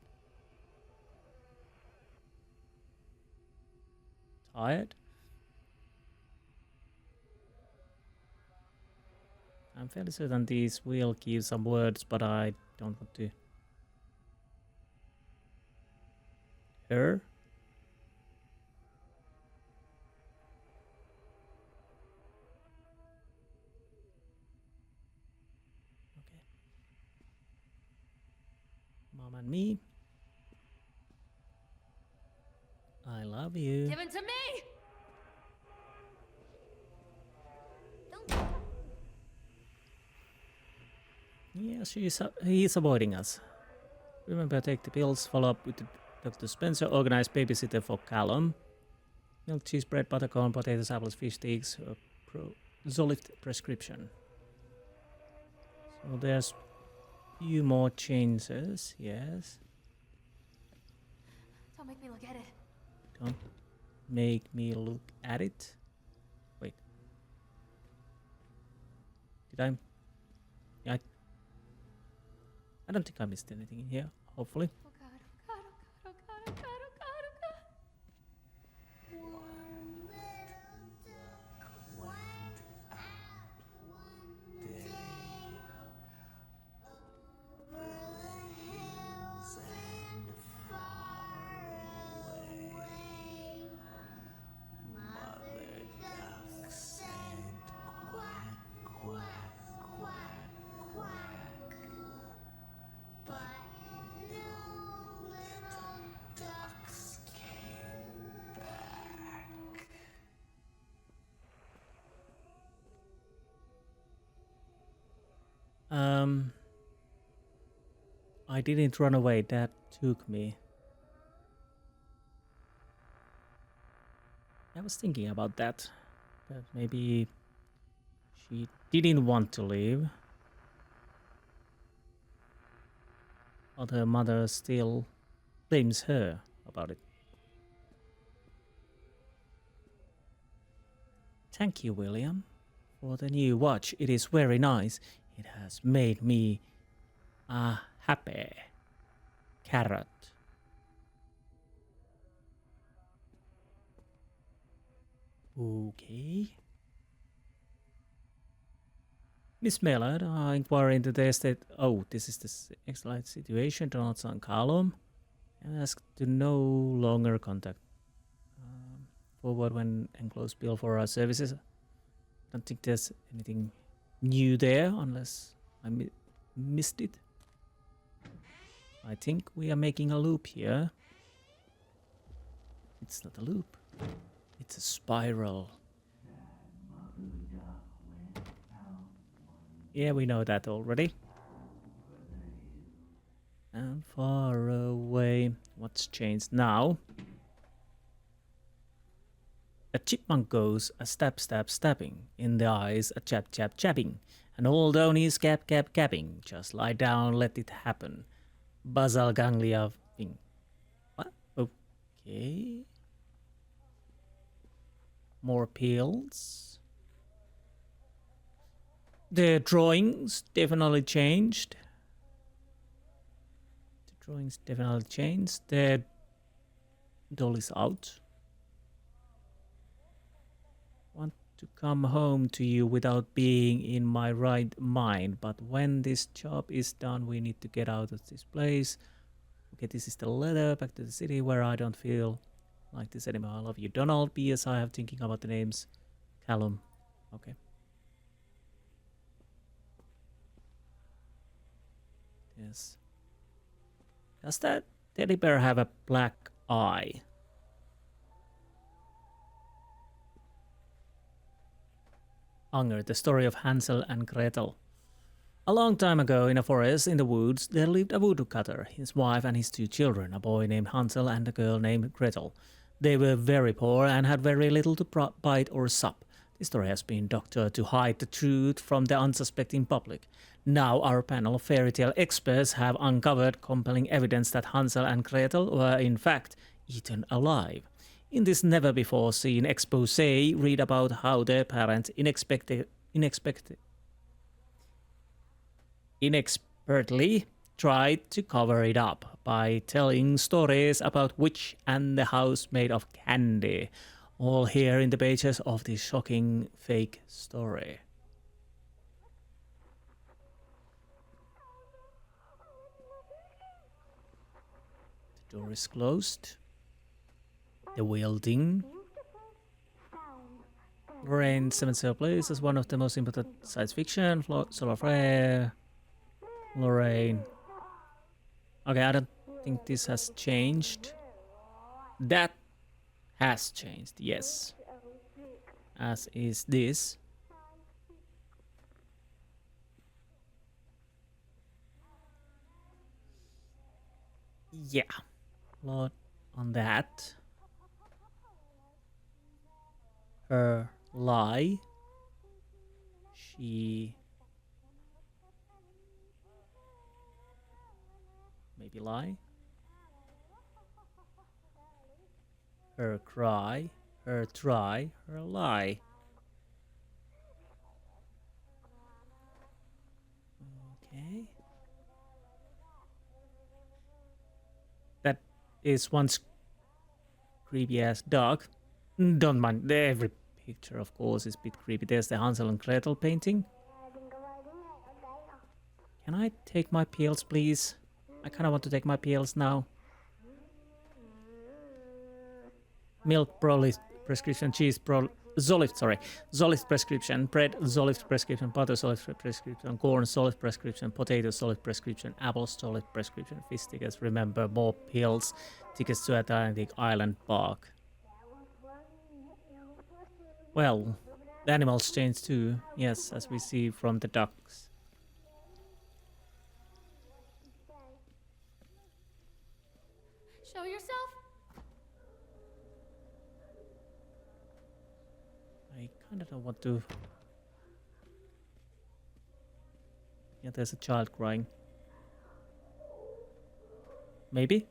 Tired? I'm fairly certain these will give some words, but I don't want to. Her? Okay. Mom and me. I love you. Give it to me! Yeah, he is avoiding us. Remember, take the pills, follow up with Dr. Spencer, organize babysitter for Callum. Milk, cheese, bread, butter, corn, potatoes, apples, fish sticks, Zolift prescription. So there's few more changes, yes. Don't make me look at it. Don't make me look at it. Wait. Did I? Yeah, I don't think I missed anything in here, hopefully. Oh God, oh God, oh God, oh God, oh God, oh God, oh God. I didn't run away, that took me. I was thinking about that. But maybe she didn't want to leave. But her mother still blames her about it. Thank you, William, for the new watch. It is very nice. It has made me happy. Carrot. Okay. Miss Mellard, inquire into the estate. Oh, this is the excellent situation. Donald son Callum. Ask to no longer contact. Forward when enclosed bill for our services. Don't think there's anything new there unless I missed it. I think we are making a loop here. It's not a loop. It's a spiral. Yeah, we know that already. And far away. What's changed now? A chipmunk goes a stabbing. In the eyes, a chapping. And all down his capping. Just lie down, let it happen. Basal ganglia thing. What? Okay. More pills. The drawings definitely changed. The doll is out. Want to come home to you without being in my right mind. But when this job is done, we need to get out of this place. Okay, this is the letter back to the city where I don't feel like this anymore. I love you, Donald. P.S. I have thinking about the names. Callum. Okay. Yes. Does that teddy bear have a black eye? Unger, the story of Hansel and Gretel. A long time ago, in a forest in the woods, there lived a woodcutter, his wife and his 2 children, a boy named Hansel and a girl named Gretel. They were very poor and had very little to bite or sup. This story has been doctored to hide the truth from the unsuspecting public. Now our panel of fairy tale experts have uncovered compelling evidence that Hansel and Gretel were in fact eaten alive. In this never-before-seen expose, read about how their parents inexpertly tried to cover it up by telling stories about witch and the house made of candy. All here in the pages of this shocking fake story. The door is closed. The wielding. Lorraine 7 Sail plays as one of the most important science fiction. Solar Flare. Lorraine. Okay, I don't think this has changed. That has changed, yes. As is this. Yeah. Lot on that. Her lie. She maybe lie. Her cry, her try, her lie. Okay. That is one creepy ass dog. Don't mind, every picture of course is a bit creepy. There's the Hansel and Gretel painting. Can I take my pills, please? I kind of want to take my pills now. Milk, Prolift prescription, cheese, Zolift, sorry. Zolift prescription, bread, Zolift prescription, butter, Zolift prescription, corn, Zolift prescription, potato, Zolift prescription, apples, Zolift prescription, fish tickets, remember, more pills, tickets to Atlantic Island Park. Well, the animals change too, yes, as we see from the ducks. Show yourself. I I kind of don't want to. Yeah, there's a child crying. Maybe?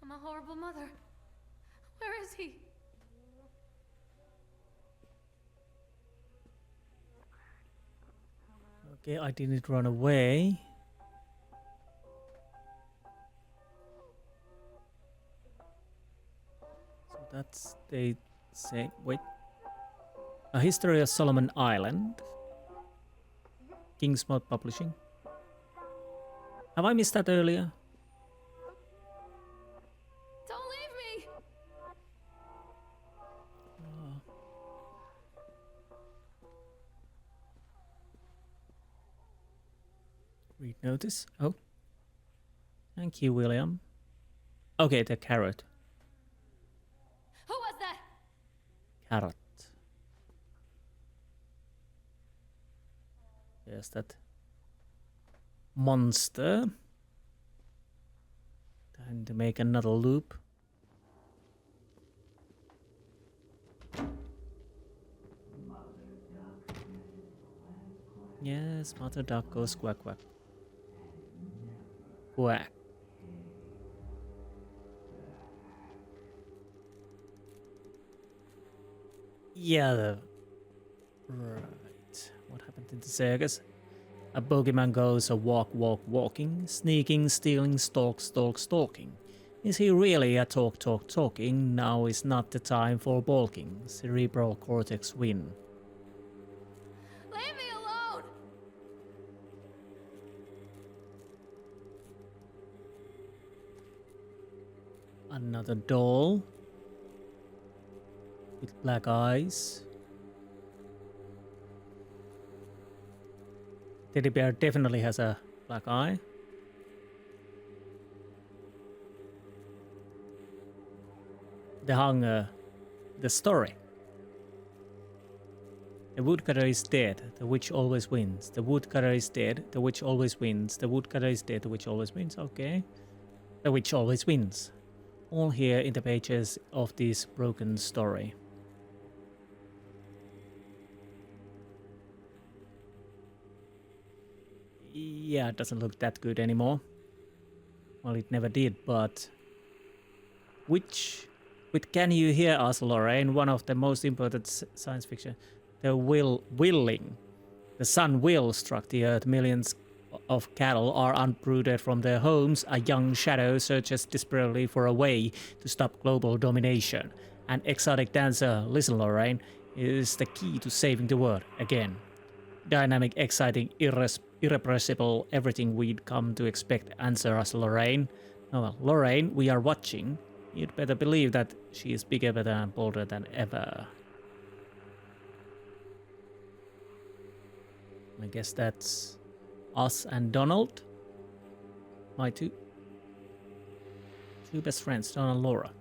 I'm a horrible mother. Where is he? Okay, I didn't run away. So that's they say. Wait. A History of Solomon Island. Kingsmouth Publishing. Have I missed that earlier? Don't leave me! Read notice. Oh. Thank you, William. Okay, the carrot. Who was that? Carrot. There's that monster. Time to make another loop. Yes, mother duck goes quack quack. Quack. Yeah, right. What happened in the circus? A bogeyman goes a walk, walk, walking, sneaking, stealing, stalk, stalk, stalking. Is he really a talk, talk, talking? Now is not the time for balking. Cerebral cortex win. Leave me alone! Another doll with black eyes. Teddy bear definitely has a black eye. The hunger, the story. The woodcutter is dead, the witch always wins. The woodcutter is dead, the witch always wins. The woodcutter is dead, the witch always wins. Okay. The witch always wins. All here in the pages of this broken story. Yeah, it doesn't look that good anymore. Well, it never did, but... With Can You Hear Us, Lorraine? One of the most important science fiction. The willing. The sun will struck the earth. Millions of cattle are uprooted from their homes. A young shadow searches desperately for a way to stop global domination. An exotic dancer, listen Lorraine, is the key to saving the world again. Dynamic, exciting, irrepressible, everything we'd come to expect. Answer us, Lorraine. Oh well, Lorraine, we are watching. You'd better believe that she is bigger, better, and bolder than ever. I guess that's us and Donald. My two best friends, Donald and Laura.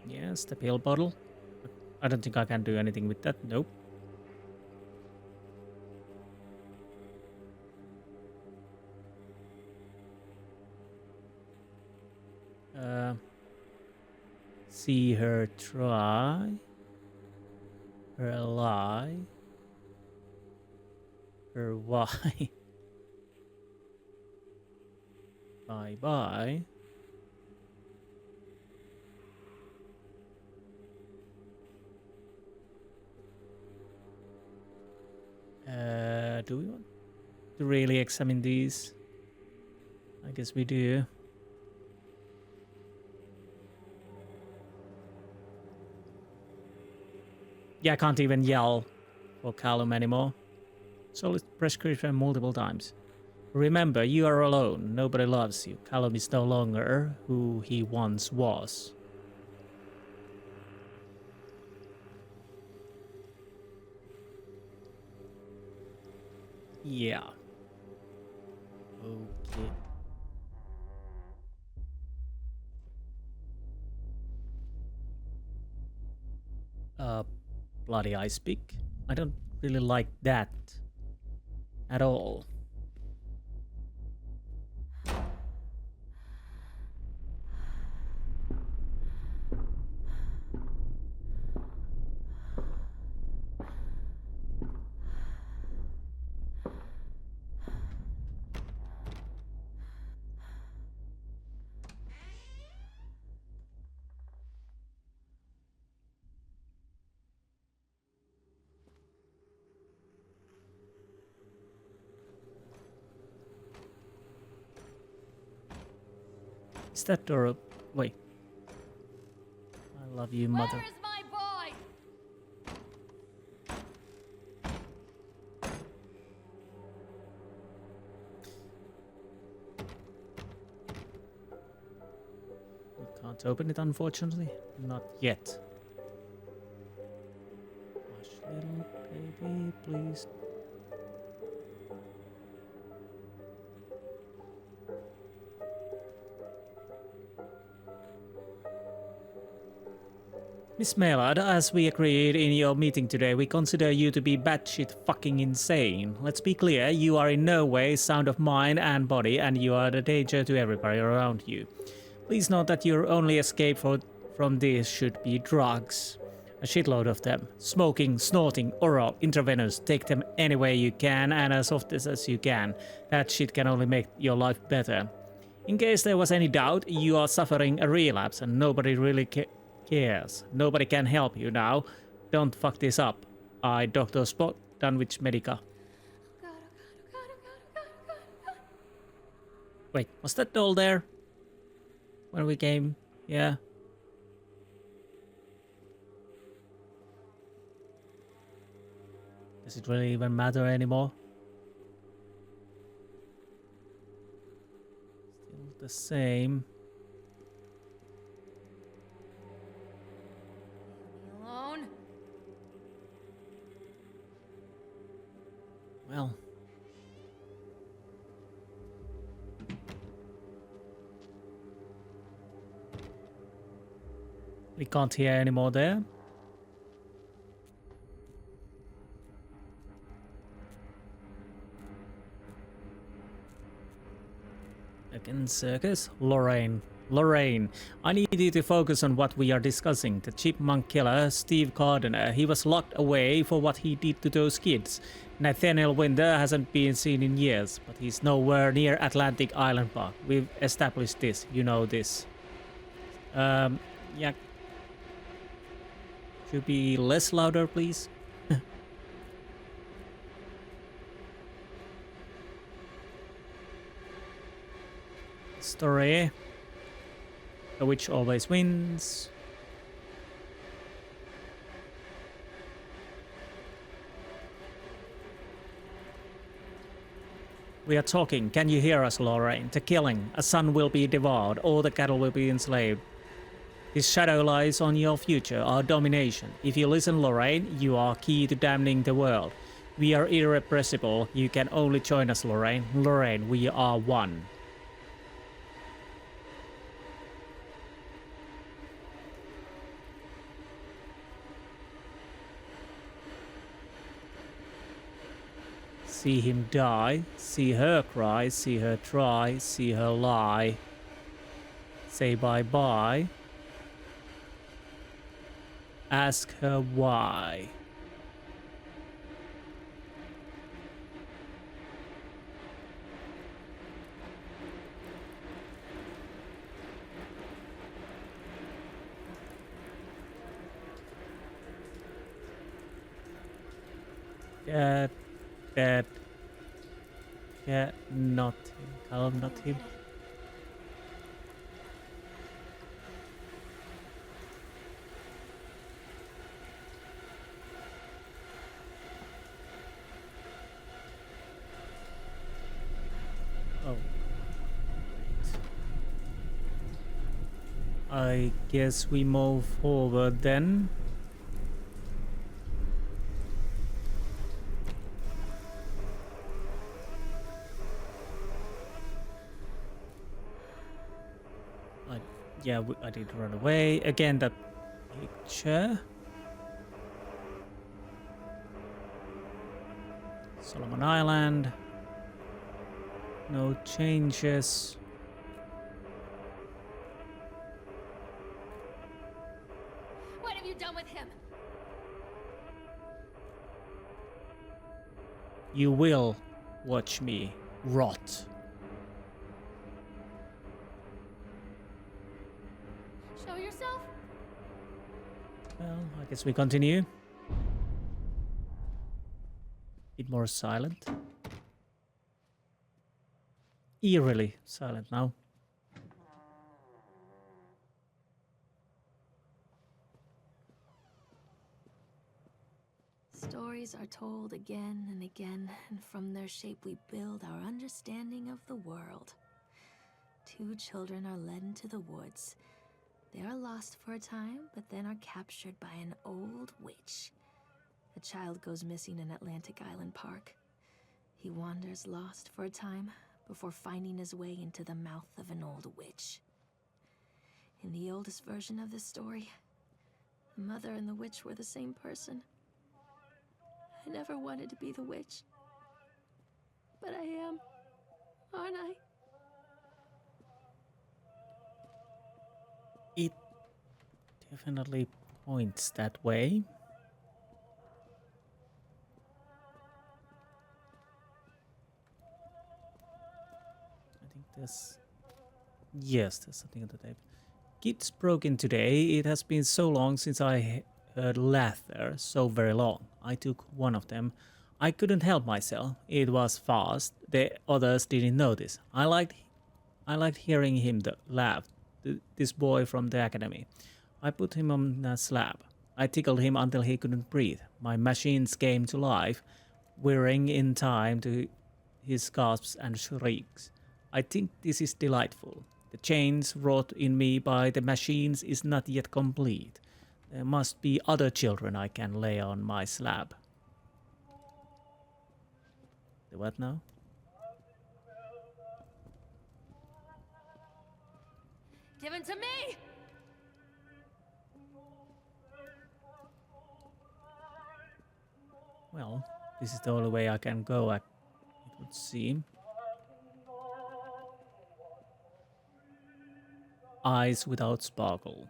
Yes, the pill bottle. I don't think I can do anything with that. Nope. See her try. Her lie. Her why. Bye bye. Do we want to really examine these? I guess we do. Yeah, I can't even yell for Callum anymore. Solid prescription multiple times. Remember, you are alone. Nobody loves you. Callum is no longer who he once was. Yeah. Okay. bloody ice pick. I don't really like that at all. Is that door up? Wait. I love you, mother. Where is my boy? We can't open it, unfortunately. Not yet. Hush, little baby, please. Miss Maylard, as we agreed in your meeting today, we consider you to be batshit fucking insane. Let's be clear, you are in no way sound of mind and body, and you are a danger to everybody around you. Please note that your only escape from this should be drugs. A shitload of them. Smoking, snorting, oral, intravenous. Take them any way you can and as often as you can. That shit can only make your life better. In case there was any doubt, you are suffering a relapse and nobody really cares. Nobody can help you now. Don't fuck this up. I, Dr. Spot, Dunwich Medica. Oh God, oh God, oh God, oh God, oh God, oh God. Wait, was that doll there? When we came? Yeah. Does it really even matter anymore? Still the same. Leave me alone. Well. We can't hear anymore there. Again, circus. Lorraine. Lorraine, I need you to focus on what we are discussing. The chipmunk killer, Steve Gardner, he was locked away for what he did to those kids. Nathaniel Winter hasn't been seen in years, but he's nowhere near Atlantic Island Park. We've established this. You know this. Yeah. Should be less louder, please. Story. The witch always wins. We are talking. Can you hear us, Lorraine? The killing. A son will be devoured. All the cattle will be enslaved. His shadow lies on your future, our domination. If you listen, Lorraine, you are key to damning the world. We are irrepressible. You can only join us, Lorraine. Lorraine, we are one. See him die, see her cry, see her try, see her lie. Say bye-bye. Ask her why. That. Yeah, not him. Callum, not him. Oh. I guess we move forward then. Yeah, I did run away. Again, the picture. Solomon Island. No changes. What have you done with him? You will watch me rot. Show yourself? Well, I guess we continue. Bit more silent. Eerily silent now. Stories are told again and again, and from their shape we build our understanding of the world. Two children are led into the woods. They are lost for a time, but then are captured by an old witch. A child goes missing in Atlantic Island Park. He wanders lost for a time before finding his way into the mouth of an old witch. In the oldest version of this story, the mother and the witch were the same person. I never wanted to be the witch. But I am, aren't I? It definitely points that way. I think there's... Yes, there's something on the tape. Kids broke in today. It has been so long since I heard laughter, so very long. I took one of them. I couldn't help myself. It was fast. The others didn't notice. I liked hearing him laugh. This boy from the academy. I put him on a slab. I tickled him until he couldn't breathe. My machines came to life, whirring in time to his gasps and shrieks. I think this is delightful. The change wrought in me by the machines is not yet complete. There must be other children I can lay on my slab. The what now? Give him to me! Well, this is the only way I can go, it would seem. Eyes without sparkle.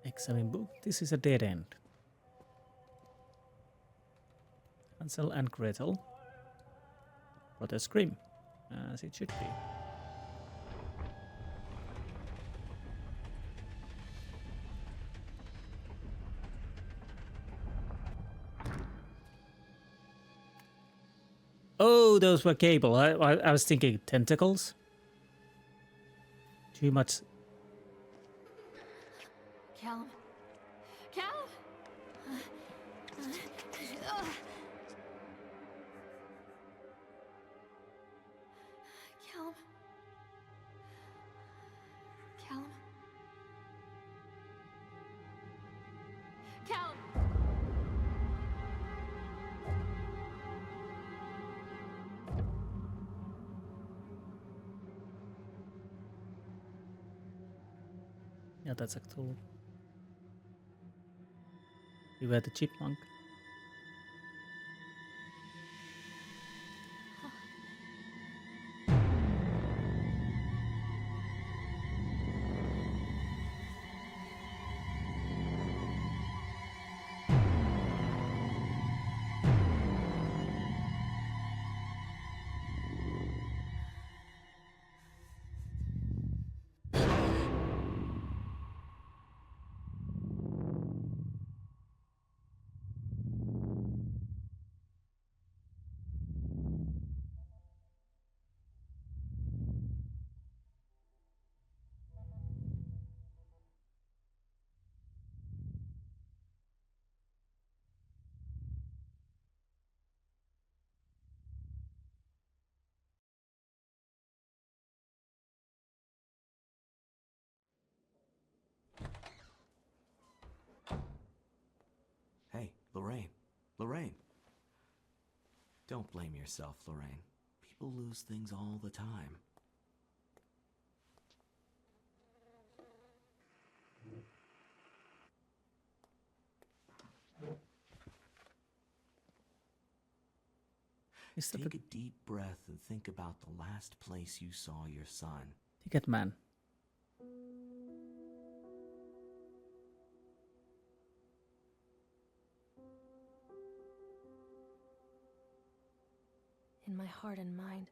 Excellent book. This is a dead end. Hansel and Gretel. Brother Scream, as it should be. Oh, those were cable. I was thinking tentacles. Too much. Callum. Callum! Callum. Callum. Callum! Yeah, that's a tool. You were the chipmunk. Hey, Lorraine. Lorraine. Don't blame yourself, Lorraine. People lose things all the time. Is that Take the a deep breath and think about the last place you saw your son. ticket man? In my heart and mind,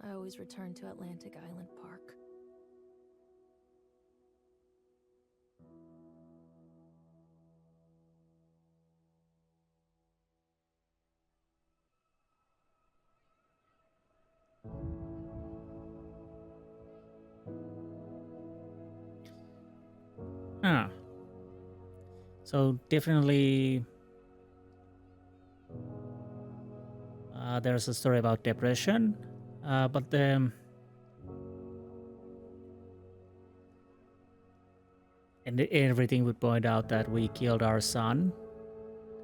I always return to Atlantic Island Park. Ah. So definitely there's a story about depression, but and everything would point out that we killed our son.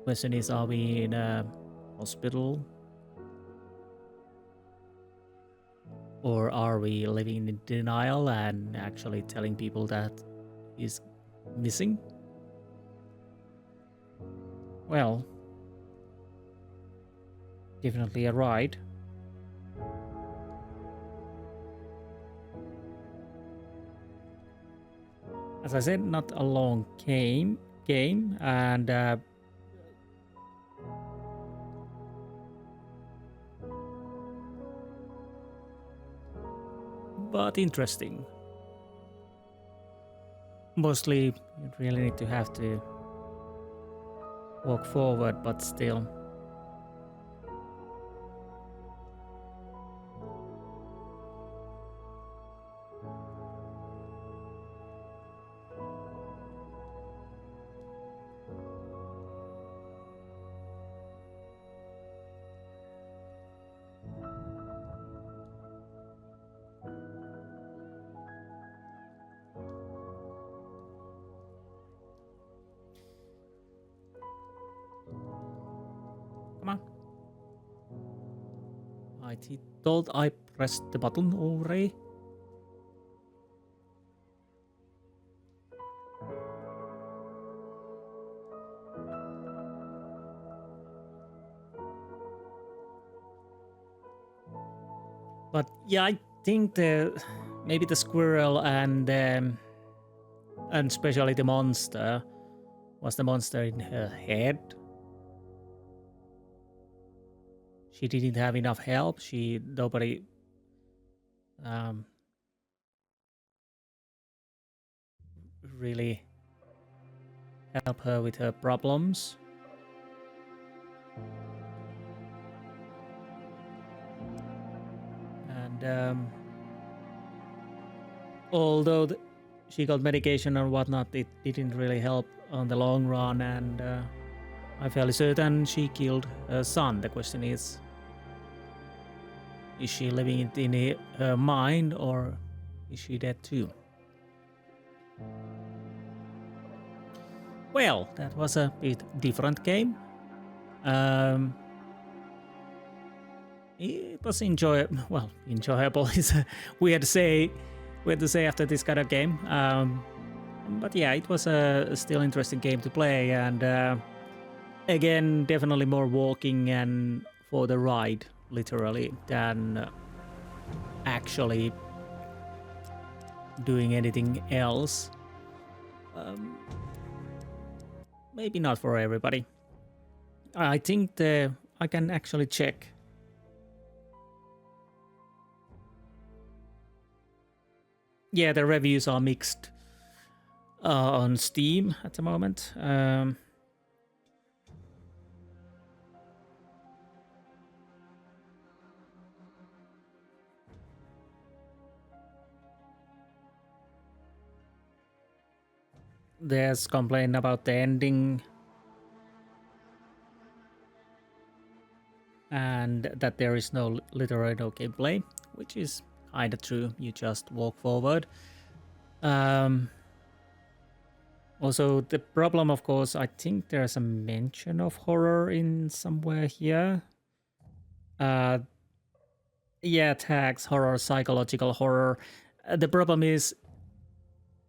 Question is, are we in a hospital? Or are we living in denial and actually telling people that he's missing? Well, definitely a ride. As I said, not a long game, and but interesting. Mostly, you really need to have to walk forward, but still. Come on. I thought I pressed the button already. But yeah, I think maybe the squirrel and especially the monster was the monster in her head. She didn't have enough help. Nobody really help her with her problems. And although she got medication or whatnot, it didn't really help on the long run, and I'm fairly certain she killed her son. The question is she living it in her mind, or is she dead too? Well, that was a bit different game. It was enjoyable. Well, enjoyable is weird to say after this kind of game. But yeah, it was a still interesting game to play, and again, definitely more walking and for the ride, literally, than actually doing anything else. Maybe not for everybody. I think I can actually check. Yeah, the reviews are mixed on Steam at the moment. There's complaint about the ending and that there is literally no gameplay, which is kinda true. You just walk forward. Also, the problem, of course, I think there's a mention of horror in somewhere here. Uh, yeah, tags horror, psychological horror. The problem is,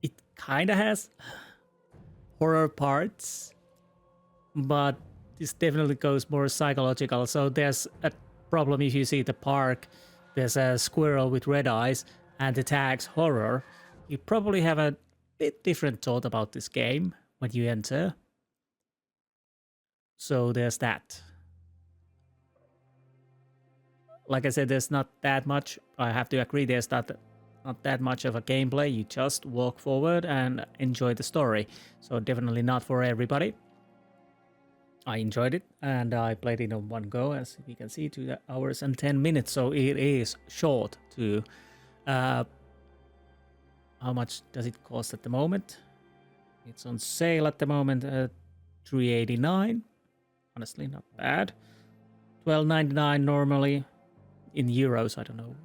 it kind of has horror parts, but this definitely goes more psychological. So there's a problem if you see the park, there's a squirrel with red eyes, and the tags horror. You probably have a bit different thought about this game when you enter. So there's that. Like I said, there's not that much. I have to agree, there's not that much of a gameplay. You just walk forward and enjoy the story. So definitely not for everybody. I enjoyed it and I played it in one go, as you can see, 2 hours and 10 minutes. So it is short too. How much does it cost at the moment? It's on sale at the moment at $3.89. Honestly, not bad. $12.99 normally. In euros, I don't know.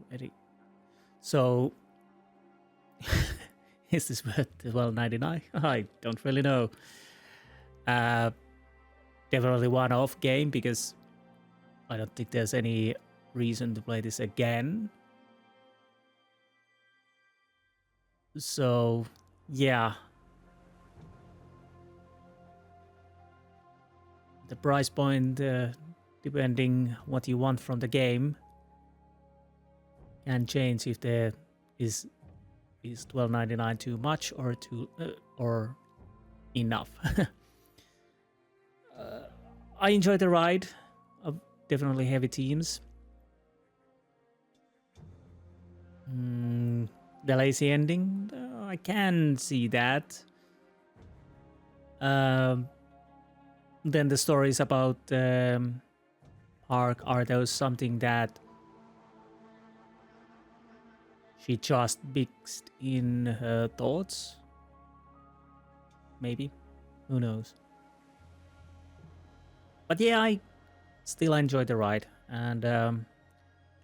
So, is this worth $12.99? I don't really know. Definitely one-off game because I don't think there's any reason to play this again. So, yeah. The price point, depending what you want from the game, can change if there is $12.99 too much or or enough. I enjoyed the ride. Definitely heavy teams. The lazy ending, I can see that. Then the stories about Park, are those something that she just mixed in her thoughts? Maybe. Who knows? But yeah, I still enjoyed the ride. And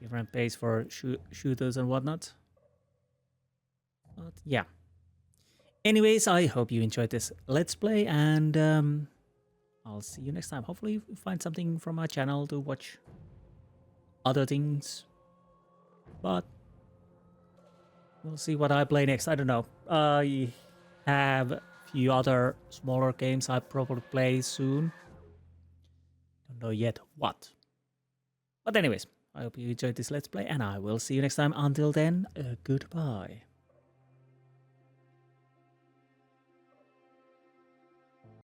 different pace for shooters and whatnot. But yeah. Anyways, I hope you enjoyed this Let's Play. And I'll see you next time. Hopefully you find something from my channel to watch other things. But we'll see what I play next. I don't know. I have a few other smaller games I probably play soon. Don't know yet what. But anyways, I hope you enjoyed this Let's Play and I will see you next time. Until then, goodbye.